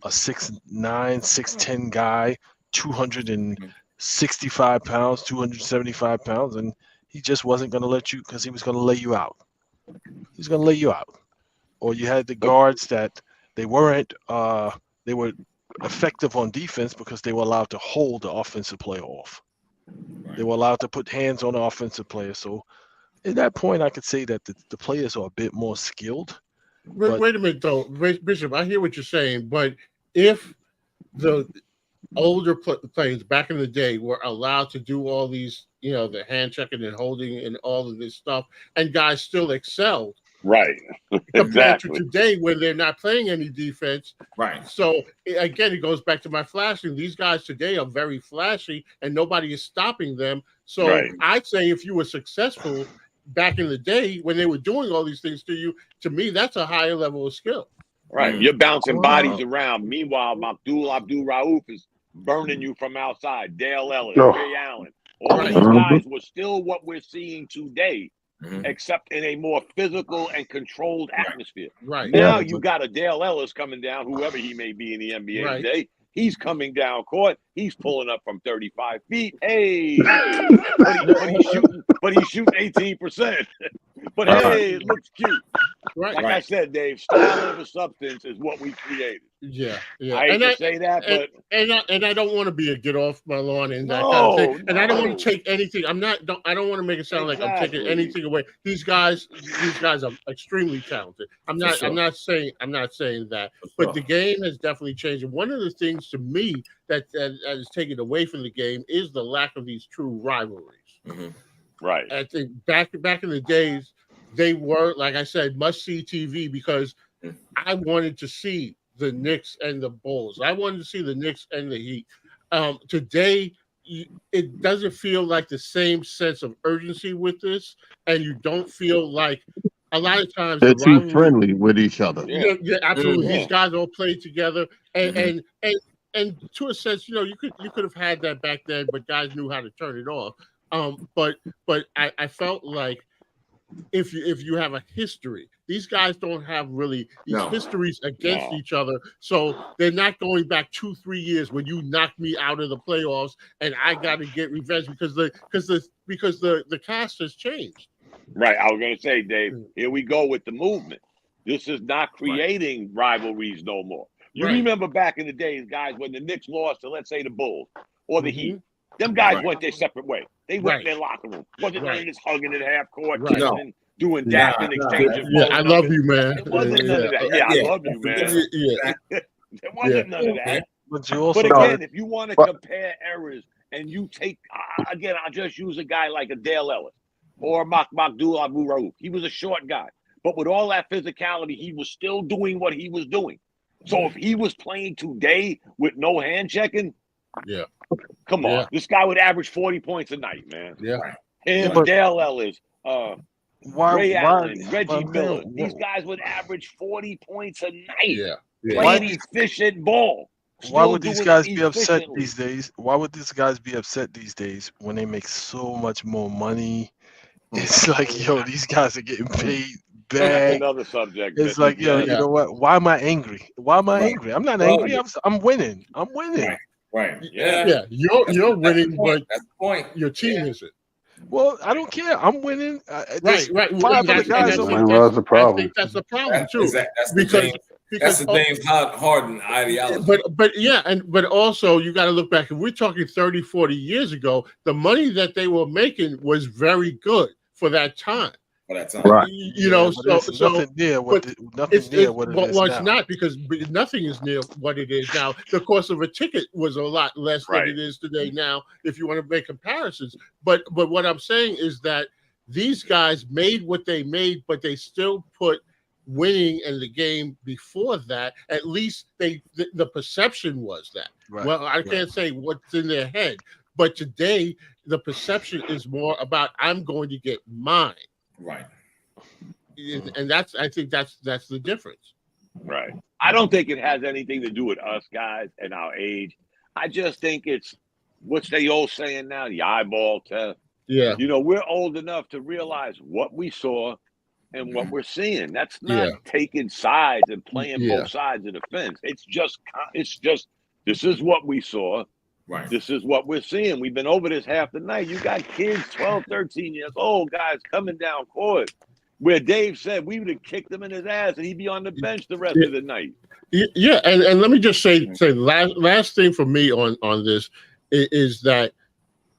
a 6'9", 6'10" guy, 265 pounds, 275 pounds, and he just wasn't going to let you because he was going to lay you out. He's going to lay you out. Or you had the guards that they were effective on defense because they were allowed to hold the offensive player off. They were allowed to put hands on the offensive player. So at that point, I could say that the players are a bit more skilled. Wait a minute, though, Bishop. I hear what you're saying, but if the older players back in the day were allowed to do all these, the hand checking and holding and all of this stuff, and guys still excelled. Right. Compared to today when they're not playing any defense. Right. So again, it goes back to my flashing. These guys today are very flashy and nobody is stopping them. So I'd say if you were successful back in the day when they were doing all these things to you, to me, that's a higher level of skill. Right. You're bouncing bodies around. Meanwhile, Abdul Rauf is burning you from outside. Dale Ellis, Ray Allen. All of these guys were still what we're seeing today. Except in a more physical and controlled atmosphere. Right. Now you got a Dale Ellis coming down, whoever he may be in the NBA today. He's coming down court. He's pulling up from 35 feet. Hey, but he's shooting 18%. But hey, it looks cute. Right. Like I said, Dave, style over substance is what we created. Yeah. I hate to say that, but and I don't want to be a get off my lawn and that kind of thing. And I don't want to take anything. I don't want to make it sound like I'm taking anything away. These guys are extremely talented. I'm not saying that, but the game has definitely changed. And one of the things to me that is taken away from the game is the lack of these true rivalries. Right. I think back in the days, they were, like I said, must-see TV because I wanted to see the Knicks and the Bulls. I wanted to see the Knicks and the Heat. Today, it doesn't feel like the same sense of urgency with this, and you don't feel like a lot of times they're too friendly with each other. Yeah, absolutely. These guys all play together, and to a sense, you could have had that back then, but guys knew how to turn it off. But I felt like if you have a history, these guys don't have really these histories against each other, so they're not going back 2-3 years when you knocked me out of the playoffs and I got to get revenge because the cast has changed. Right. I was going to say, Dave, here we go with the movement. This is not creating rivalries no more. You remember back in the days, guys, when the Knicks lost to, let's say, the Bulls or the Heat, them guys went their separate way. They went in their locker room. Wasn't none of this hugging at half court, kissing, doing that and exchanging. Yeah, I love you, man. It wasn't none of that. Yeah, I love you, man. There wasn't none of that. But again, if you want to compare errors and you take, again, I'll just use a guy like a Dale Ellis or Abdul Rauf. He was a short guy. But with all that physicality, he was still doing what he was doing. So if he was playing today with no hand checking, Yeah. Come on. This guy would average 40 points a night, man. Yeah. Him, but Dale Ellis, Ray Allen, Reggie Miller. Man, These guys would average 40 points a night. Yeah. Playing efficient ball. Why would these guys be upset these days? Why would these guys be upset these days when they make so much more money? It's like, yo, these guys are getting paid That's bad. another subject. It's like, yo, you know what? Why am I angry? Why am I angry? I'm not angry. I'm winning. I'm winning. Right. Yeah. You're winning, but that's the point. Your team isn't. Well, I don't care. I'm winning. Right. Five of the guys are winning. That's the problem. I think that's the problem too. That's the James Harden ideology. But also you got to look back. If we're talking 30, 40 years ago, the money that they were making was very good for that time. Right. You know, so nothing near what it is it's now. not, because nothing is near what it is now. The cost of a ticket was a lot less than it is today now, if you want to make comparisons. But what I'm saying is that these guys made what they made, but they still put winning in the game before that. At least the perception was that. Right. Well, I can't say what's in their head, but today the perception is more about I'm going to get mine. Right. And I think that's the difference. Right. I don't think it has anything to do with us guys and our age. I just think it's what's they all saying now, the eyeball test. Yeah. You know, we're old enough to realize what we saw and what we're seeing. That's not taking sides and playing both sides of the fence. It's just this is what we saw. Right. This is what we're seeing. We've been over this half the night. You got kids, 12, 13 years old, guys coming down court where Dave said we would have kicked him in his ass and he'd be on the bench the rest of the night. Yeah, and let me just say last thing for me on this is that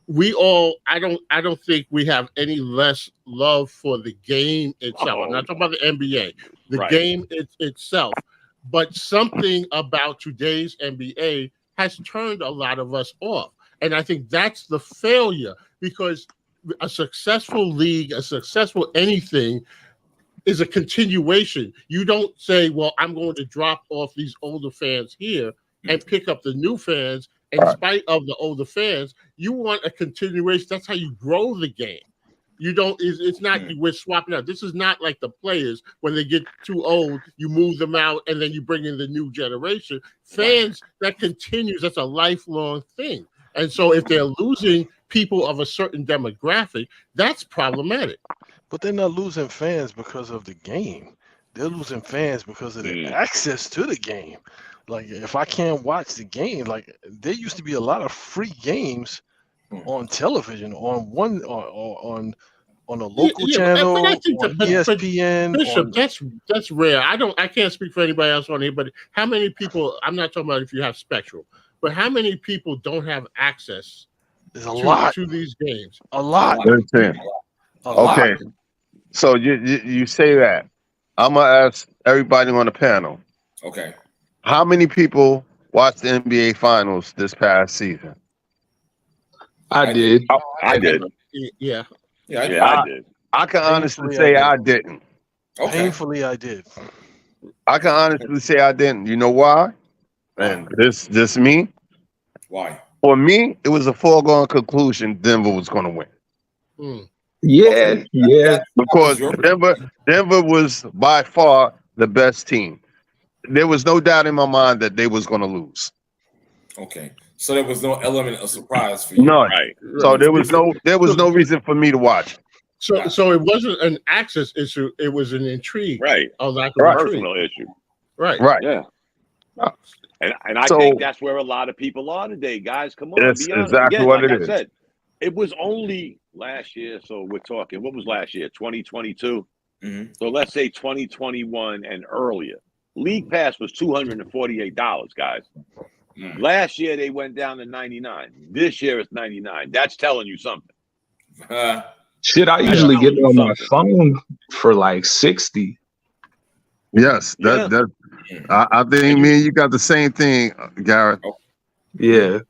we all I don't think we have any less love for the game itself. I'm not talking about the NBA, the game itself, but something about today's NBA has turned a lot of us off. And I think that's the failure, because a successful league, a successful anything is a continuation. You don't say, well, I'm going to drop off these older fans here and pick up the new fans. In spite of the older fans, you want a continuation. That's how you grow the game. You don't, it's not, we're swapping out. This is not like the players when they get too old, you move them out and then you bring in the new generation. Fans, that continues. That's a lifelong thing. And so if they're losing people of a certain demographic, that's problematic. But they're not losing fans because of the game. They're losing fans because of the access to the game. Like, if I can't watch the game, like, there used to be a lot of free games on television, on a local channel, on ESPN. Bishop, that's rare. I can't speak for anybody else on here, but how many people, I'm not talking about if you have Spectrum, but how many people don't have access to these games? A lot. Okay. So you say that. I'm going to ask everybody on the panel. Okay. How many people watched the NBA Finals this past season? I did. I did. Yeah. I did. I can honestly say I didn't. Okay. Painfully, I did. I can honestly say I didn't. You know why? And this me. Why? For me, it was a foregone conclusion Denver was going to win. Yeah. Because Denver was by far the best team. There was no doubt in my mind that they was going to lose. Okay. So there was no element of surprise for you. No. Right. So there was no reason for me to watch. So it wasn't an access issue, it was an intrigue. Right. A lack of a personal issue. Right. Yeah. And I think that's where a lot of people are today, guys. Come on, that's be honest. exactly Again, what like it I is. said, it was only last year. So we're talking, what was last year? 2022. So let's say 2021 and earlier. League Pass was $248, guys. Last year they went down to $99. This year it's $99. That's telling you something. Shit, I usually get it on my phone for like $60. Yes, I think me and you got the same thing, Garrett. Yeah.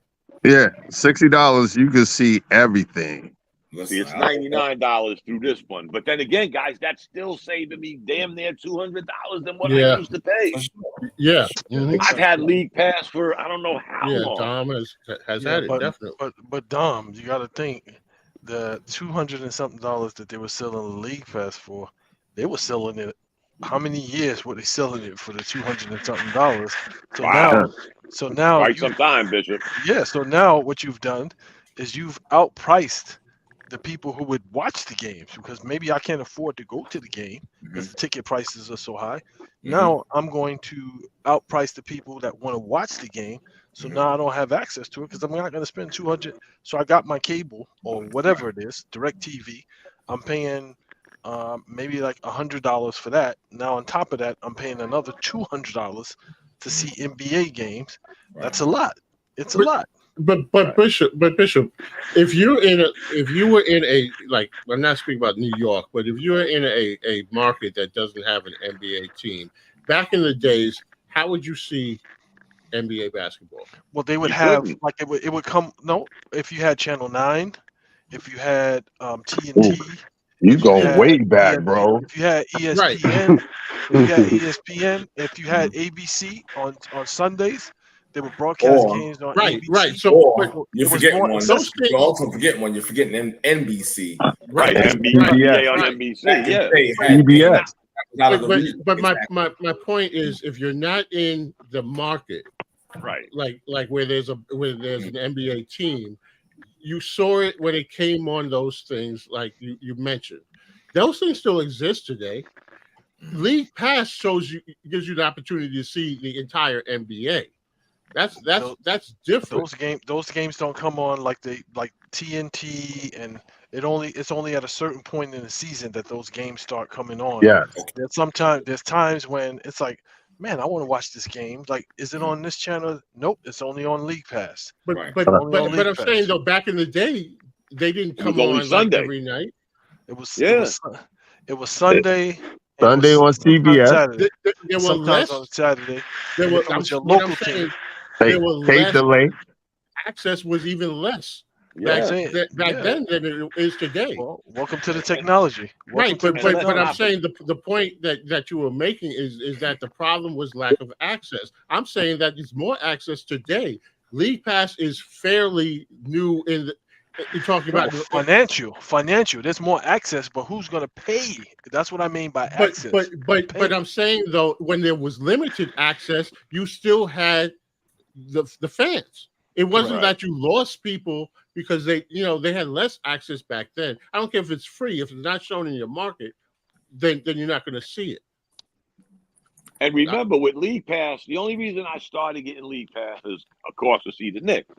Yeah, $60 you can see everything. See, it's $99 through this one. But then again, guys, that's still saving me damn near $200 than what I used to pay. Yeah. I've had League Pass for I don't know how long. Dom has had it, definitely. But Dom, you got to think the $200 and something that they were selling the League Pass for, they were selling it. How many years were they selling it for the $200 and something? So now, quite some time, Bishop. Yeah. So now what you've done is you've outpriced the people who would watch the games, because maybe I can't afford to go to the game because the ticket prices are so high. Now I'm going to outprice the people that want to watch the game. So now I don't have access to it because I'm not going to spend $200. So I got my cable or whatever it is, DirecTV. I'm paying maybe like $100 for that. Now on top of that, I'm paying another $200 to see NBA games. That's a lot. It's a lot. But Bishop, if you were in a, like, I'm not speaking about New York, but if you were in a market that doesn't have an NBA team, back in the days, how would you see NBA basketball? Well, they would have like it would come. No, if you had Channel 9, if you had TNT. You go way back, bro. If you had ESPN, if you had ABC on Sundays, they would broadcast games on ABC. Right. So you're forgetting one. You're also forgetting one. You're forgetting NBC. Right. NBA on NBC. Yeah. CBS. But my point is, if you're not in the market, right, like where there's an NBA team, you saw it when it came on those things, like you mentioned. Those things still exist today. League Pass gives you the opportunity to see the entire NBA. That's different. Those games don't come on like TNT, and it's only at a certain point in the season that those games start coming on. Yeah. There's times when it's like, man, I want to watch this game. Like, is it on this channel? Nope, it's only on League Pass. But I'm saying though, back in the day, they didn't come on like every night. It was Sunday. Sunday on CBS. There were less on Saturday. There were your local team. There were less. Delay. Access was even less back then than it is today. Well, welcome to the technology. But I'm saying the point that you were making is that the problem was lack of access. I'm saying that there's more access today. League Pass is fairly new in the. You're talking about financial. There's more access, but who's going to pay? That's what I mean by access. But I'm saying though, when there was limited access, you still had the fans. It wasn't that you lost people because they had less access back then. I don't care if it's free. If it's not shown in your market, then you're not going to see it. And remember, with League Pass, the only reason I started getting League Pass is, of course, to see the Knicks.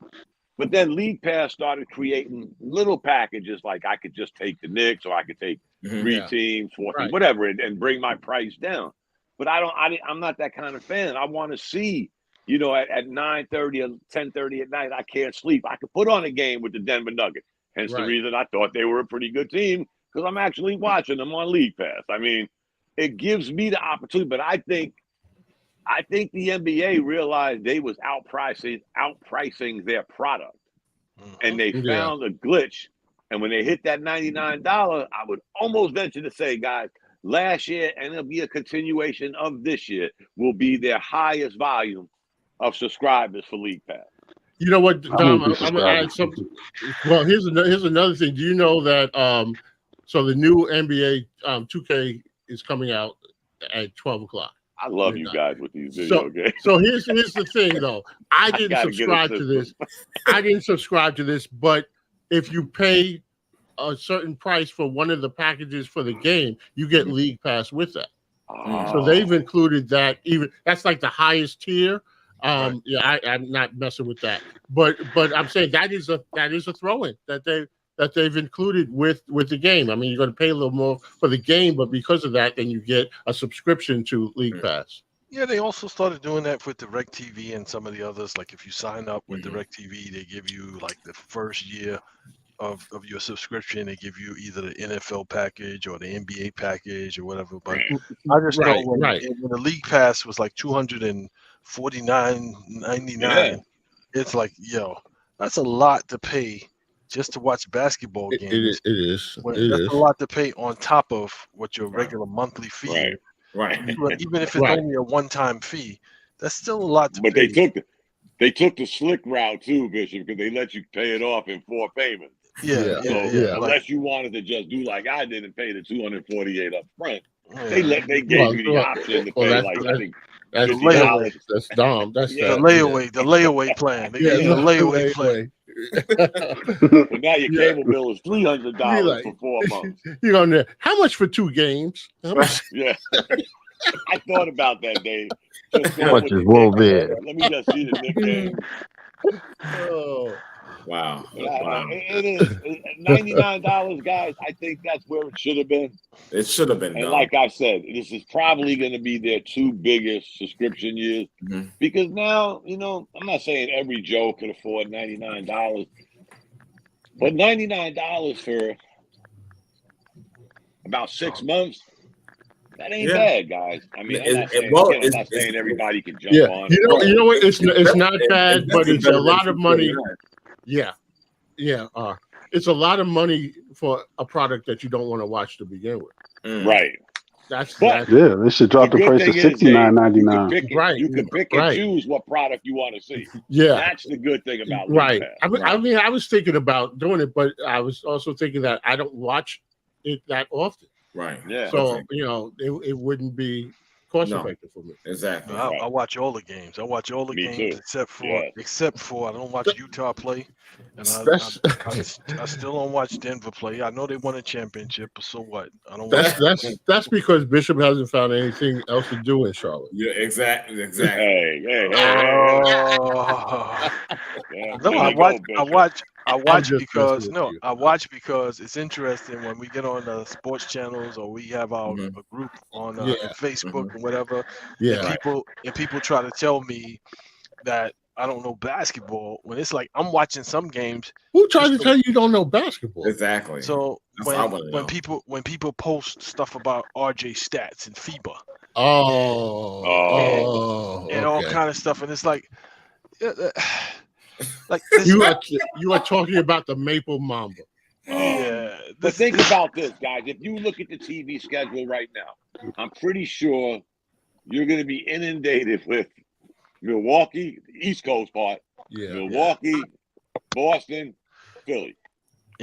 But then League Pass started creating little packages, like I could just take the Knicks, or I could take 3 teams, 4 teams, whatever, and bring my price down. But I'm not that kind of fan. I want to see, at 9:30 or 10:30 at night, I can't sleep. I could put on a game with the Denver Nuggets. Hence the reason I thought they were a pretty good team, because I'm actually watching them on League Pass. I mean, it gives me the opportunity, but I think the NBA realized they was outpricing their product, and they found a glitch. And when they hit that $99, I would almost venture to say, guys, last year, and it'll be a continuation of this year, will be their highest volume of subscribers for League Pass. You know what, Dom? I'm gonna add something. Well, here's another thing. Do you know that? So the new NBA 2K is coming out at 12 o'clock. I love you guys with these video games. So here's the thing, though. I didn't subscribe to this. I didn't subscribe to this, but if you pay a certain price for one of the packages for the game, you get League Pass with that. So they've included that. That's like the highest tier. I'm not messing with that. But I'm saying that is a throw-in that they've included with the game. I mean, you're going to pay a little more for the game, but because of that, then you get a subscription to League Pass. Yeah, they also started doing that with DirecTV and some of the others. Like if you sign up with DirecTV, they give you like the first year of your subscription. They give you either the NFL package or the NBA package or whatever. But I just know when the League Pass was like $249.99, it's like, that's a lot to pay just to watch basketball games. It is. That's a lot to pay on top of what your regular monthly fee is. Right. Even if it's only a one-time fee, that's still a lot to pay. But they took the slick route too, Bishop, because they let you pay it off in 4 payments. Yeah. Unless you wanted to just do like I did and pay the $248 up front, they gave you the option to pay that's $50. That's dumb. That's the layaway plan. They gave you the layaway plan. But now your cable bill is $300 for 4 months. You know, how much for 2 games? Yeah. I thought about that, Dave. How much is Wolverine? Let me just see the nickname. Oh. Wow. It is $99, guys. I think that's where it should have been. It should have been. And like I said, this is probably going to be their 2 biggest subscription years because now, you know, I'm not saying every Joe could afford $99, but $99 for about 6 months. That ain't bad, guys. I mean, I'm not saying everybody can jump on. You know what? It's not bad, but it's a lot of money. Yeah. It's a lot of money for a product that you don't want to watch to begin with. Right. They should drop the price to $69.99. Right. You can pick and choose what product you want to see. Yeah. That's the good thing about Right. League Pass. I mean, I was thinking about doing it, but I was also thinking that I don't watch it that often. Right. Yeah. So, you know, it wouldn't be cost effective for me. Exactly. I watch all the games. I watch all the games except for I don't watch Utah play, and I still don't watch Denver play. I know they won a championship, but so what? I don't. That's because Bishop hasn't found anything else to do in Charlotte. Yeah, exactly. Hey. No, I watch because it's interesting when we get on the sports channels or we have our group on Facebook or whatever. Yeah. And people try to tell me that I don't know basketball when it's like I'm watching some games. Who tried to tell you don't know basketball? Exactly. So when people post stuff about RJ stats and FIBA. And all kind of stuff, and it's like you are talking about the Maple Mamba. But think about this, guys. If you look at the TV schedule right now, I'm pretty sure you're going to be inundated with Milwaukee, the East Coast part, Milwaukee, Boston, Philly,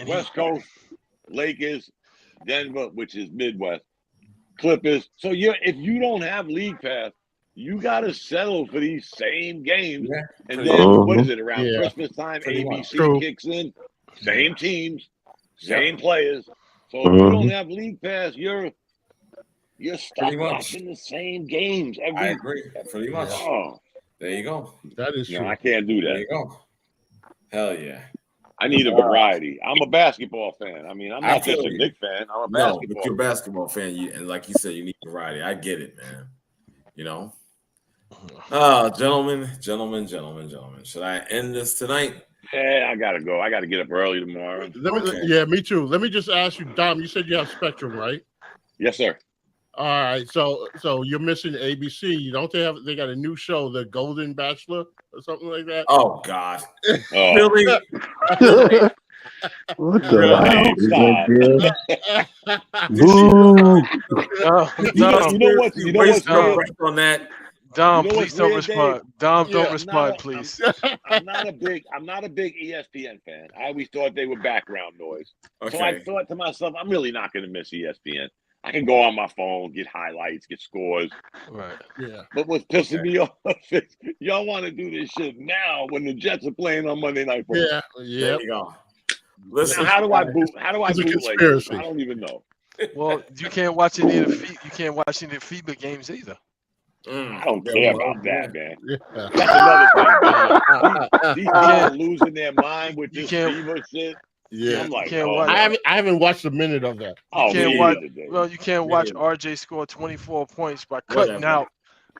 West Coast, Lakers, Denver, which is Midwest, Clippers. So if you don't have League Pass, you got to settle for these same games. And then what is it, around Christmas time, ABC kicks in, same teams, same players. So if you don't have League Pass, you're stuck watching the same games every. I agree. Pretty much. There you go. That is true. I can't do that. There you go. Hell yeah. I need a variety. I'm a basketball fan. I mean, I'm not just a Knicks fan. I'm a basketball fan. But you're a basketball fan, and like you said, you need variety. I get it, man. You know? Gentlemen. Should I end this tonight? Yeah, I gotta go. I gotta get up early tomorrow. Yeah, me too. Let me just ask you, Dom. You said you have Spectrum, right? Yes, sir. All right. So you're missing ABC. Don't they have? They got a new show, The Golden Bachelor, or something like that. Oh God. Really? What the hell? You know what's on that? Dom, please don't respond. Dom, don't respond, please. I'm not a big ESPN fan. I always thought they were background noise. Okay. So I thought to myself, I'm really not going to miss ESPN. I can go on my phone, get highlights, get scores. Right. Yeah. But what's pissing me off is y'all want to do this shit now when the Jets are playing on Monday Night Football. Yeah. There you go. Listen, now, how do I bootleg? I don't even know. Well, you can't watch any of the FIBA games either. I don't care about that, man. That's another thing. These people are losing their mind with this FIBA shit. Yeah, I'm like, I haven't watched a minute of that. You can't watch RJ score 24 points by cutting out,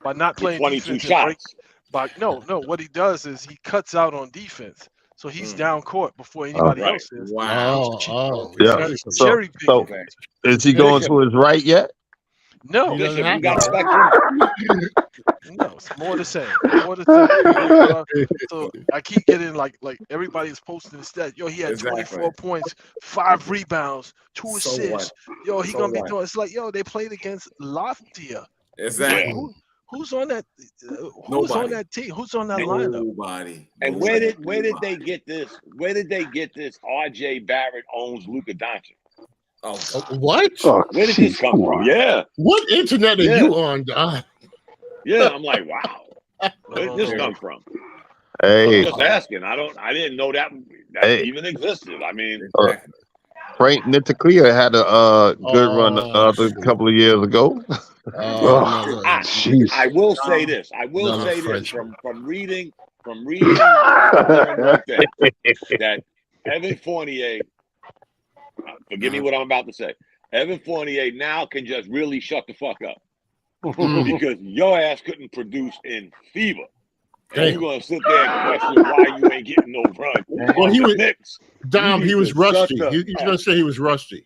by not playing 22 shots. What he does is he cuts out on defense, so he's down court before anybody else is. Wow. Yeah. So is he going to his right yet? No, Bishop, you got spectrum. No, it's more the same. More the same. So I keep getting like everybody's posting the stat. Yo, he had 24 points, 5 rebounds, 2 assists. Yo, he gonna be doing. It's like, yo, they played against Loftia. Exactly. Who's on that? Who's on that team? Who's on that lineup? Nobody. And where did they get this? Where did they get this? RJ Barrett owns Luka Doncic. Oh, what? Oh, Where did this come from? Yeah. What internet are you on, Don? Yeah, I'm like, wow. Where did this come from? Hey, I'm just asking. I didn't know that even existed. I mean, Frank Niticlea had a good run a couple of years ago. I will say this. I will say this from reading that Evan Fournier. Forgive me what I'm about to say. Evan Fournier now can just really shut the fuck up because your ass couldn't produce in fever. And you're gonna sit there and question why you ain't getting no run. Well, he was Knicks. Dom. He was rusty. He's gonna say he was rusty.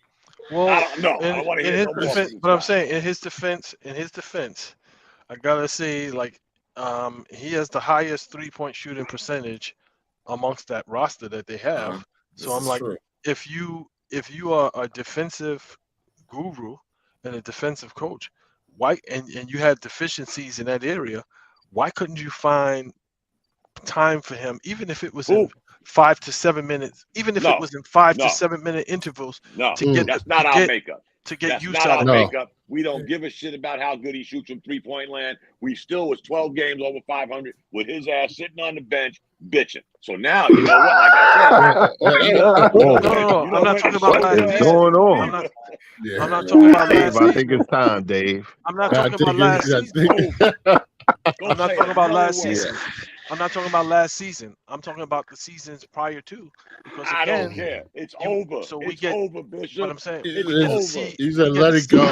Well, I don't know. I don't want to hear no more. But I'm saying in his defense, I gotta say, like, he has the highest 3-point shooting percentage amongst that roster that they have. So I'm like, if you are a defensive guru and a defensive coach, why and you had deficiencies in that area, why couldn't you find time for him, even if it was in 5 to 7 minutes, even if it was in 5 to 7 minute intervals? That's not our makeup. To get That's used not to our makeup. We don't give a shit about how good he shoots from 3-point land. We still was 12 games over 500 with his ass sitting on the bench bitching. So now, you know what? Like I said, no, I'm not talking about last season. Going on? I'm not talking about last season. I think it's time, Dave. I'm not talking about last season. I'm not talking about last season. I'm not talking about last season. I'm talking about the seasons prior to. Because again, I don't care. It's over. So it's over, Bishop. What I'm saying, it's over. He said, "Let it go."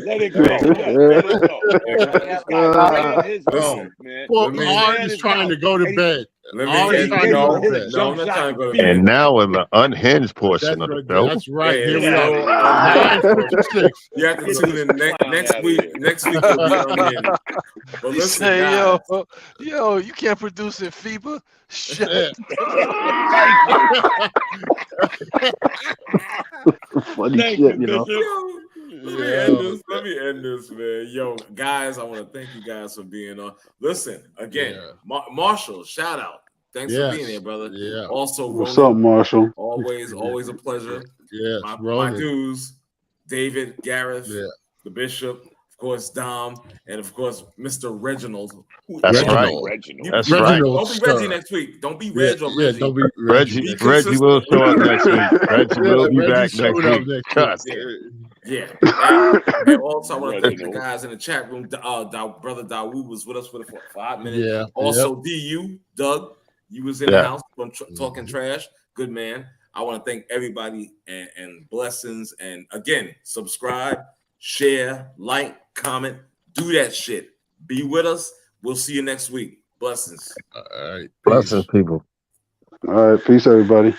Let it go. Let it go. His goal, man. Well, Art is trying to go to bed. Art is trying to go to bed. No, I'm not trying to go to bed. And now in the unhinged portion of the show. That's right. Here we are. 9:56. You have to tune in next week. Next week will be unhinged. But listen, hey, yo, you can't produce in FIBA. Shit. Funny shit, you know. Let me end this, man. Yo, guys, I want to thank you guys for being on. Listen, again, Marshall, shout out. Thanks for being here, brother. Yeah. Also, what's up, Marshall? Always a pleasure. Yeah. My dudes, David, Gareth, the Bishop, of course, Dom, and of course, Mr. Reginald. That's right. That's right. Don't be Reggie next week. Don't be Reg or Reggie. Don't be Reggie. Reggie will show up next week. Reggie will be back next week. Yeah. And also, I want to thank the guys in the chat room. Brother Dawood was with us for 5 minutes. Yeah. Also, DU, Doug, you was in the house from talking trash. Good man. I want to thank everybody and blessings. And again, subscribe, share, like, comment, do that shit. Be with us. We'll see you next week. Blessings. All right. Blessings, people. All right. Peace, everybody.